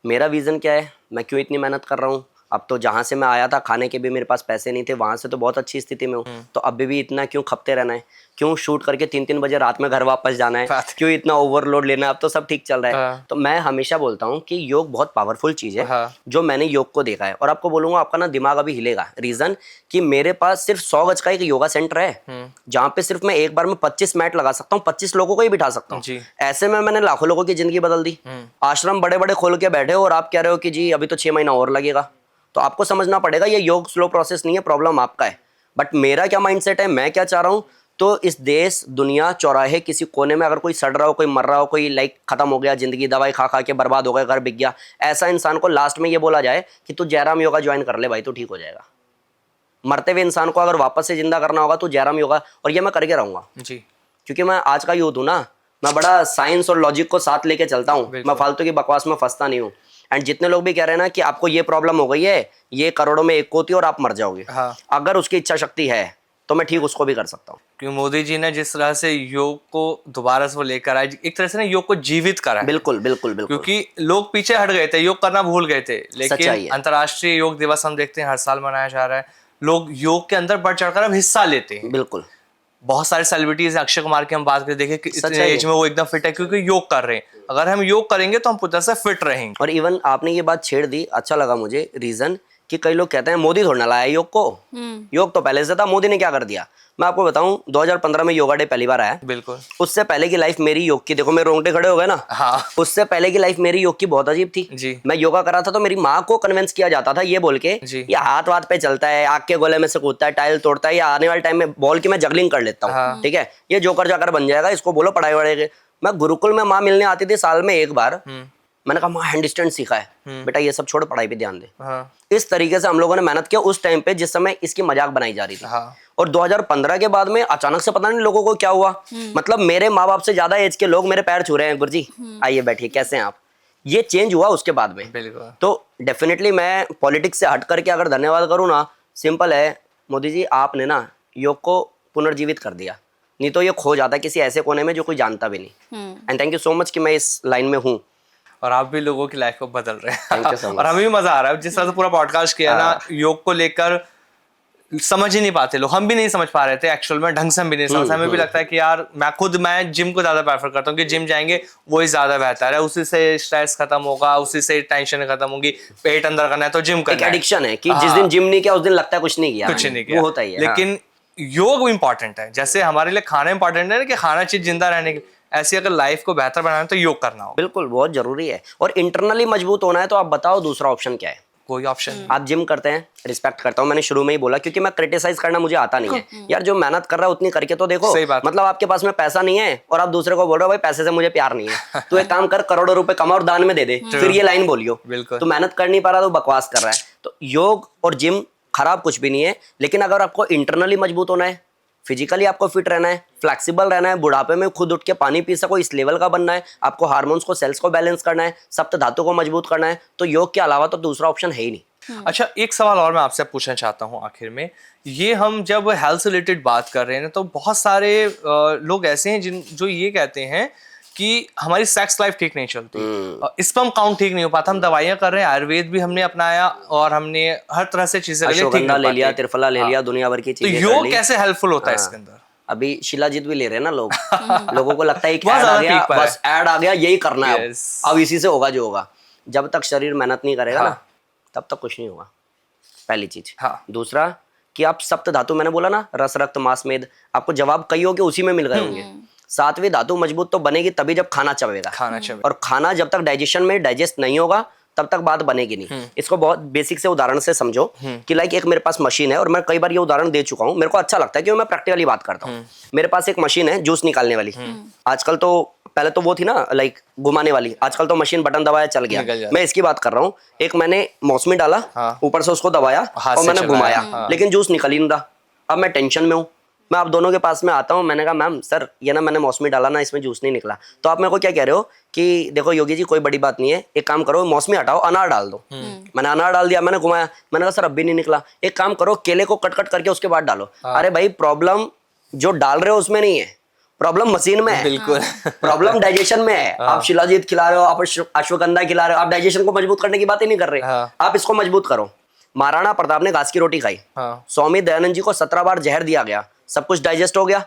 मेरा विजन क्या है, मैं क्यों इतनी मेहनत कर रहा हूँ। अब तो जहाँ से मैं आया था, खाने के भी मेरे पास पैसे नहीं थे, वहाँ से तो बहुत अच्छी स्थिति में हूँ। तो अभी भी इतना क्यों खपते रहना है, क्यों शूट करके 3-3 बजे रात में घर वापस जाना है, क्यों इतना ओवरलोड लेना है। अब तो सब ठीक चल रहा है। तो मैं हमेशा बोलता हूँ कि योग बहुत पावरफुल चीज़ है। जो मैंने योग को देखा है, और आपको बोलूँगा आपका ना दिमाग अभी हिलेगा। रीज़न कि मेरे पास सिर्फ 100 गज का एक योगा सेंटर है, जहाँ पे सिर्फ मैं एक बार में 25 मैट लगा सकता हूँ, 25 लोगों को ही बिठा सकता हूँ। ऐसे में मैंने लाखों लोगों की जिंदगी बदल दी। आश्रम बड़े बड़े खोल के बैठे हो और आप कह रहे हो कि जी अभी तो 6 महीना और लगेगा। तो आपको समझना पड़ेगा ये योग स्लो प्रोसेस नहीं है, प्रॉब्लम आपका है। बट मेरा क्या माइंडसेट है, मैं क्या चाह रहा हूँ, तो इस देश दुनिया चौराहे किसी कोने में अगर कोई सड़ रहा हो, कोई मर रहा हो, कोई लाइक खत्म हो गया जिंदगी, दवाई खा खा के बर्बाद हो गया, घर बिक गया, ऐसा इंसान को लास्ट में ये बोला जाए कि तू जयराम योगा ज्वाइन कर ले भाई, तो ठीक हो जाएगा। मरते हुए इंसान को अगर वापस से जिंदा करना होगा तो जयराम योगा, और ये मैं करके रहूंगा जी, क्योंकि मैं आज का यूथ हूँ ना, मैं बड़ा साइंस और लॉजिक को साथ लेके चलता हूँ, मैं फालतू की बकवास में फंसता नहीं हूँ। एंड जितने लोग भी कह रहे हैं ना कि आपको ये प्रॉब्लम हो गई है, ये करोड़ों में एक होती है और आप मर जाओगे, अगर उसकी इच्छा शक्ति है तो मैं ठीक उसको भी कर सकता हूँ। क्योंकि मोदी जी ने जिस तरह से योग को दोबारा से वो लेकर आए, एक तरह से ना योग को जीवित करा है। बिल्कुल बिल्कुल बिल्कुल, क्योंकि लोग पीछे हट गए थे, योग करना भूल गए थे। लेकिन अंतर्राष्ट्रीय योग दिवस हम देखते हैं हर साल मनाया जा रहा है, लोग योग के अंदर बढ़ चढ़कर अब हिस्सा लेते हैं। बिल्कुल, बहुत सारे सेलिब्रिटीज, अक्षय कुमार की हम बात करें, देखें कि इतने एज में वो एकदम फिट है क्योंकि योग कर रहे हैं। अगर हम योग करेंगे तो हम पूरी तरह से फिट रहेंगे। और इवन आपने ये बात छेड़ दी, अच्छा लगा मुझे। रीजन कि कई लोग कहते हैं मोदी थोड़ा ना लाया योग को, योग तो पहले से था, मोदी ने क्या कर दिया। मैं आपको बताऊं, 2015 में योगा डे पहली बार आया। बिल्कुल। उससे पहले की लाइफ मेरी योग की, देखो मेरे रोंगटे खड़े हो गए ना। हाँ। उससे पहले की लाइफ मेरी योग की बहुत अजीब थी जी। मैं योगा करा था तो मेरी माँ को कन्विंस किया जाता था ये बोल के, ये हाथ वाथ पे चलता है, आग के गोले में से कूदता है, टाइल तोड़ता है, या आने वाले टाइम में बॉल की मैं जगलिंग कर लेता हूँ। ठीक है, ये जोकर जाकर बन जाएगा, इसको बोलो पढ़ाई वढ़ाई। मैं गुरुकुल में माँ मिलने आती थी साल में एक बार, मैंने कहा माँ हैंड स्टैंड सीखा है, बेटा ये सब छोड़ पढ़ाई पे ध्यान दे। हाँ, इस तरीके से हम लोगों ने मेहनत किया उस टाइम पे जिस समय इसकी मजाक बनाई जा रही थी। हाँ, और 2015 के बाद में अचानक से पता नहीं लोगों को क्या हुआ, मतलब मेरे माँ बाप से ज्यादा एज के लोग मेरे पैर छू रहे हैं, गुरुजी आइए बैठिए, कैसे हैं आप। ये चेंज हुआ उसके बाद में। बिल्कुल। तो डेफिनेटली मैं पॉलिटिक्स से हट करके अगर धन्यवाद करूँ ना, सिंपल है, मोदी जी आपने ना योग को पुनर्जीवित कर दिया, नहीं तो ये खो जाता किसी ऐसे कोने में जो कोई जानता भी नहीं। And thank you so much कि मैं इस लाइन में हूँ। और आप भी लोगों की लाइफ को बदल रहे Thank you हैं so much. और हमें भी मजा आ रहा है जिस तरह से पूरा पॉडकास्ट किया ना, योग को लेकर समझ ही नहीं पाते लोग, हम भी नहीं समझ पा रहे थे एक्चुअल में, ढंग से हम भी नहीं समझ, हमें भी लगता है कि यार मैं जिम को ज्यादा प्रेफर करता हूँ कि जिम जाएंगे वही ज्यादा बेहतर है, उसी से स्ट्रेस खत्म होगा, उसी से टेंशन खत्म होगी, पेट अंदर करना है तो जिम एक करना है। एडिक्शन है कि जिस दिन जिम नहीं किया उस दिन लगता है कुछ नहीं किया, कुछ नहीं किया, वो होता ही है। लेकिन योग इंपॉर्टेंट है, जैसे हमारे लिए खाना इंपॉर्टेंट है ना कि खाना चाहिए जिंदा रहने के, ऐसी अगर लाइफ को बेहतर बनाना है तो योग करना हो। बिल्कुल बहुत जरूरी है। और इंटरनली मजबूत होना है तो आप बताओ दूसरा ऑप्शन क्या है। कोई ऑप्शन आप जिम करते हैं, रिस्पेक्ट करता हूं, मैंने शुरू में ही बोला, क्योंकि मैं क्रिटिसाइज करना मुझे आता नहीं है यार, जो मेहनत कर रहा है उतनी करके तो देखो। सही बात। मतलब आपके पास में पैसा नहीं है और आप दूसरे को बोल रहे हो भाई पैसे से मुझे प्यार नहीं है, तो एक काम कर करोड़ों रुपए कमा और दान में दे दे, फिर ये लाइन बोलियो। बिल्कुल। तो मेहनत कर नहीं पा रहा तो बकवास कर रहा है। तो योग और जिम खराब कुछ भी नहीं है, लेकिन अगर आपको इंटरनली मजबूत होना है, फिजिकली आपको फिट रहना है, फ्लेक्सिबल रहना है, बुढ़ापे में खुद उठ के पानी पी सको इस लेवल का बनना है, आपको हार्मोन्स को, सेल्स को बैलेंस करना है, सप्त धातु को मजबूत करना है, तो योग के अलावा तो दूसरा ऑप्शन है ही नहीं। अच्छा, एक सवाल और मैं आपसे पूछना चाहता हूँ आखिर में, ये हम जब हेल्थ से रिलेटेड बात कर रहे हैं तो बहुत सारे लोग ऐसे हैं जो ये कहते हैं कि हमारी सेक्स लाइफ ठीक नहीं चलती, स्पर्म काउंट ठीक नहीं हो पाता, हम दवाइयां कर रहे हैं, आयुर्वेद भी हमने अपनाया और हमने हर तरह से चीजें अश्वगंधा ले लिया, त्रिफला ले लिया, दुनिया भर की तो चीजें योग कैसे हेल्पफुल होता है इसके अंदर? अभी शिलाजीत भी ले रहे हैं ना लोग, लोगों को लगता है कि बहुत ऐड आ ज्यादा गया, पीक पर है। बस ऐड आ गया यही करना है, Yes. अब इसी से होगा जो होगा। जब तक शरीर मेहनत नहीं करेगा ना, हाँ। तब तक कुछ नहीं होगा, पहली चीज। हाँ। दूसरा कि आप सप्त धातु, मैंने बोला ना, रस रक्त मांस मेद, आपको जवाब कई होंगे उसी में मिल गए होंगे। सातवीं धातु मजबूत तो बनेगी तभी जब खाना चबेगा, खाना चाहिए। और खाना जब तक डाइजेशन में डाइजेस्ट नहीं होगा तब तक बात बनेगी नहीं। इसको बहुत बेसिक से उदाहरण से समझो कि लाइक एक मेरे पास मशीन है, और मैं कई बार ये उदाहरण दे चुका हूँ, मेरे को अच्छा लगता है क्योंकि मैं प्रैक्टिकली बात करता हूँ। मेरे पास एक मशीन है जूस निकालने वाली, आजकल तो, पहले तो वो थी ना लाइक घुमाने वाली, आजकल तो मशीन बटन दबाया चल निकल गया। जाता। मैं इसकी बात कर रहा हूँ, एक मैंने मौसमी डाला, हाँ। ऊपर से उसको दबाया हाथ और से मैंने चलाया, घुमाया, हाँ। लेकिन जूस निकल ही नहीं रहा। अब मैं टेंशन में हूँ, मैं आप दोनों के पास में आता हूँ, मैंने कहा मैम सर ये ना मैंने मौसमी डाला ना, इसमें जूस नहीं निकला। तो आप मेरे को क्या कह रहे हो कि देखो योगी जी कोई बड़ी बात नहीं है, एक काम करो मौसमी हटाओ अनार डाल दो। मैंने अनार डाल दिया, मैंने घुमाया, मैंने कहा सर अब भी नहीं निकला, एक काम करो केले को कट कट करके उसके बाद डालो। अरे भाई प्रॉब्लम जो डाल रहे हो उसमें नहीं है, प्रॉब्लम मशीन में है। बिल्कुल। प्रॉब्लम डाइजेशन में है। आप शिलाजीत खिला रहे हो, आप अश्वगंधा खिला रहे हो, आप डाइजेशन को मजबूत करने की बात ही नहीं कर रहे। आप इसको मजबूत करो। महाराणा प्रताप ने घास की रोटी खाई, स्वामी दयानंद जी को 17 बार जहर दिया गया, सब कुछ डाइजेस्ट हो गया।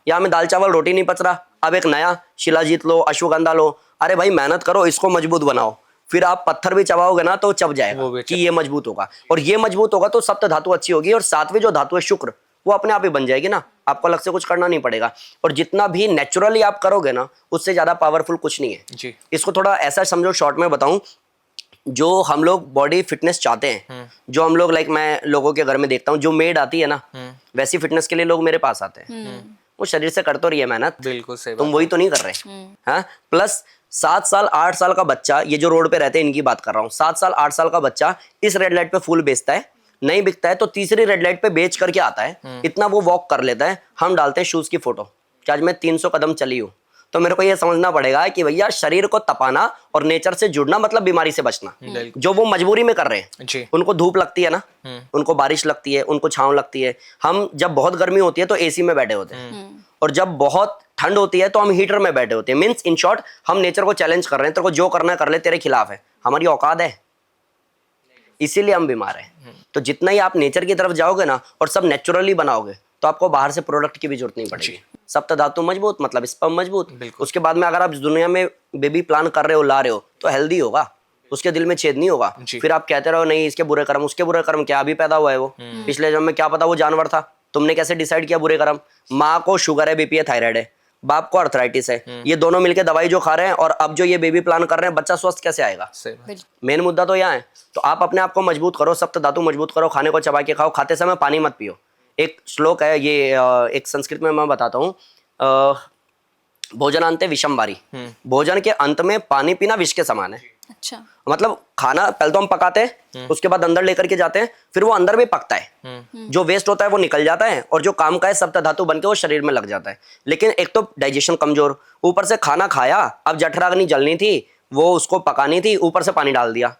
यहाँ में दाल चावल रोटी नहीं पच रहा, अब एक नया शिलाजीत लो, अश्वगंधा लो। अरे भाई मेहनत करो, इसको मजबूत बनाओ, फिर आप पत्थर भी चबाओगे ना तो चब जाएगा कि ये मजबूत होगा, और ये मजबूत होगा तो सप्त धातु अच्छी होगी, और सातवीं जो धातु है शुक्र, वो अपने आप ही बन जाएगी ना, आपको अलग से कुछ करना नहीं पड़ेगा। और जितना भी नेचुरली आप करोगे ना, उससे ज्यादा पावरफुल कुछ नहीं है जी। इसको थोड़ा ऐसा समझो, शॉर्ट में बताऊं, जो हम लोग बॉडी फिटनेस चाहते हैं, जो हम लोग लाइक मैं लोगों के घर में देखता हूँ, जो मेड आती है ना, वैसी फिटनेस के लिए लोग मेरे पास आते हैं। वो शरीर से कर तो रही है मेहनत, बिल्कुल सही तुम वही तो नहीं कर रहे। हाँ, प्लस 7 साल 8 साल का बच्चा, ये जो रोड पे रहते हैं इनकी बात कर रहा हूँ, 7 साल 8 साल का बच्चा इस रेड लाइट पे फूल बेचता है, नहीं बिकता है तो तीसरी रेड लाइट पे बेच करके आता है, इतना वो वॉक कर लेता है। हम डालते हैं शूज की फोटो कि आज मैं 300 कदम चली हूँ। तो मेरे को ये समझना पड़ेगा कि भैया शरीर को तपाना और नेचर से जुड़ना मतलब बीमारी से बचना, जो वो मजबूरी में कर रहे हैं जी। उनको धूप लगती है ना, उनको बारिश लगती है, उनको छांव लगती है। हम जब बहुत गर्मी होती है तो एसी में बैठे होते हैं, और जब बहुत ठंड होती है तो हम हीटर में बैठे होते हैं। मीन्स इन शॉर्ट हम नेचर को चैलेंज कर रहे हैं, तेरे को जो करना है कर ले, तेरे खिलाफ है, हमारी औकात है, इसीलिए हम बीमार हैं। तो जितना ही आप नेचर की तरफ जाओगे ना और सब नेचुरली बनाओगे तो आपको बाहर से प्रोडक्ट की भी जरूरत नहीं पड़ेगी। सप्त धातु मजबूत मतलब स्पर्म मजबूत। उसके बाद में अगर आप इस दुनिया में बेबी प्लान कर रहे हो, ला रहे हो, तो हेल्दी होगा, उसके दिल में छेद नहीं होगा। फिर आप कहते रहो नहीं इसके बुरे कर्म, उसके बुरे कर्म, क्या अभी पैदा हुआ है वो, पिछले जन्म में क्या पता वो जानवर था, तुमने कैसे डिसाइड किया बुरे कर्म। माँ को शुगर है, बीपी है, थायराइड है, बाप को अर्थराइटिस है, ये दोनों मिलके दवाई जो खा रहे हैं, और अब जो ये बेबी प्लान कर रहे हैं, बच्चा स्वस्थ कैसे आएगा। मेन मुद्दा तो यहाँ है। तो आप अपने आप को मजबूत करो, सप्त धातु मजबूत करो, खाने को चबा के खाओ, खाते समय पानी मत पियो। एक श्लोक है, ये एक संस्कृत में मैं बताता हूँ, भोजनांते विषम वारी, भोजन के अंत में पानी पीना विष के समान है। अच्छा। मतलब खाना पहले तो हम पकाते हैं, उसके बाद अंदर लेकर के जाते हैं, फिर वो अंदर भी पकता है, जो वेस्ट होता है वो निकल जाता है, और जो काम का है सप्त धातु बन के वो शरीर में लग जाता है। लेकिन एक तो डाइजेशन कमजोर, ऊपर से खाना खाया, अब जठराग्नि जलनी थी, वो उसको पकानी थी, ऊपर से पानी डाल दिया।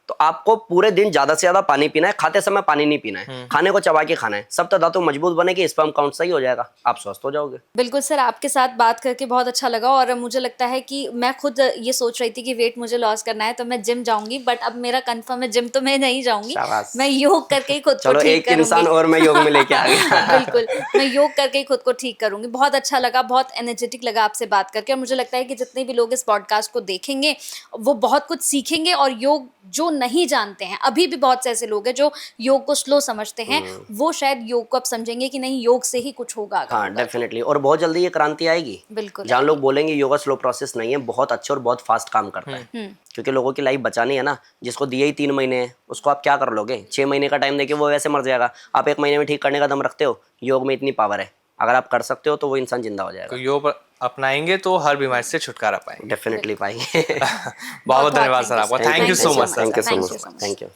तो आपको पूरे दिन ज्यादा से ज्यादा पानी पीना है, खाते समय पानी नहीं पीना है, खाने को चबा के खाना है, सप्त धातु मजबूत बनेगी, स्पर्म काउंट सही हो जाएगा, आप स्वस्थ हो जाओगे। बिल्कुल सर, आपके साथ बात करके बहुत अच्छा लगा, और मुझे लगता है कि मैं खुद ये सोच रही थी कि वेट मुझे लॉस करना है तो मैं जिम जाऊंगी, बट अब मेरा कंफर्म है जिम तो मैं नहीं जाऊंगी, शाबाश। मैं योग करके ही खुद को चलो ठीक एक इंसान करूंगी। और मैं योग में लेके आ गया। बिल्कुल, मैं योग करके ही खुद को ठीक करूंगी। बहुत अच्छा लगा, बहुत एनर्जेटिक लगा आपसे बात करके, और मुझे लगता है कि जितने भी लोग इस पॉडकास्ट को देखेंगे वो बहुत कुछ सीखेंगे, और योग जो नहीं जानते हैं, अभी भी बहुत से ऐसे लोग हैं जो योग को स्लो समझते हैं, वो शायद योग को अब समझेंगे कि नहीं, योग से ही कुछ होगा अगर हाँ होगा तो। डेफिनेटली, और बहुत जल्दी ये क्रांति आएगी। बिल्कुल जहाँ आएगी। लोग बोलेंगे योगा स्लो प्रोसेस नहीं है, बहुत अच्छे और बहुत फास्ट काम करता है, क्योंकि लोगों की लाइफ बचानी है ना। जिसको दिए ही 3 महीने हैं, उसको आप क्या कर लोगे? 6 महीने का टाइम देके वो वैसे मर जाएगा। आप 1 महीने में ठीक करने का दम रखते हो? योग में इतनी पावर है, अगर आप कर सकते हो तो वो इंसान जिंदा हो तो जाएगा। योग अपनाएंगे तो हर बीमारी से छुटकारा पाएंगे। डेफिनेटली पाएंगे। बहुत बहुत धन्यवाद सर आपका, thank you so much sir. Thank you so Thank you much, so much. Thank you.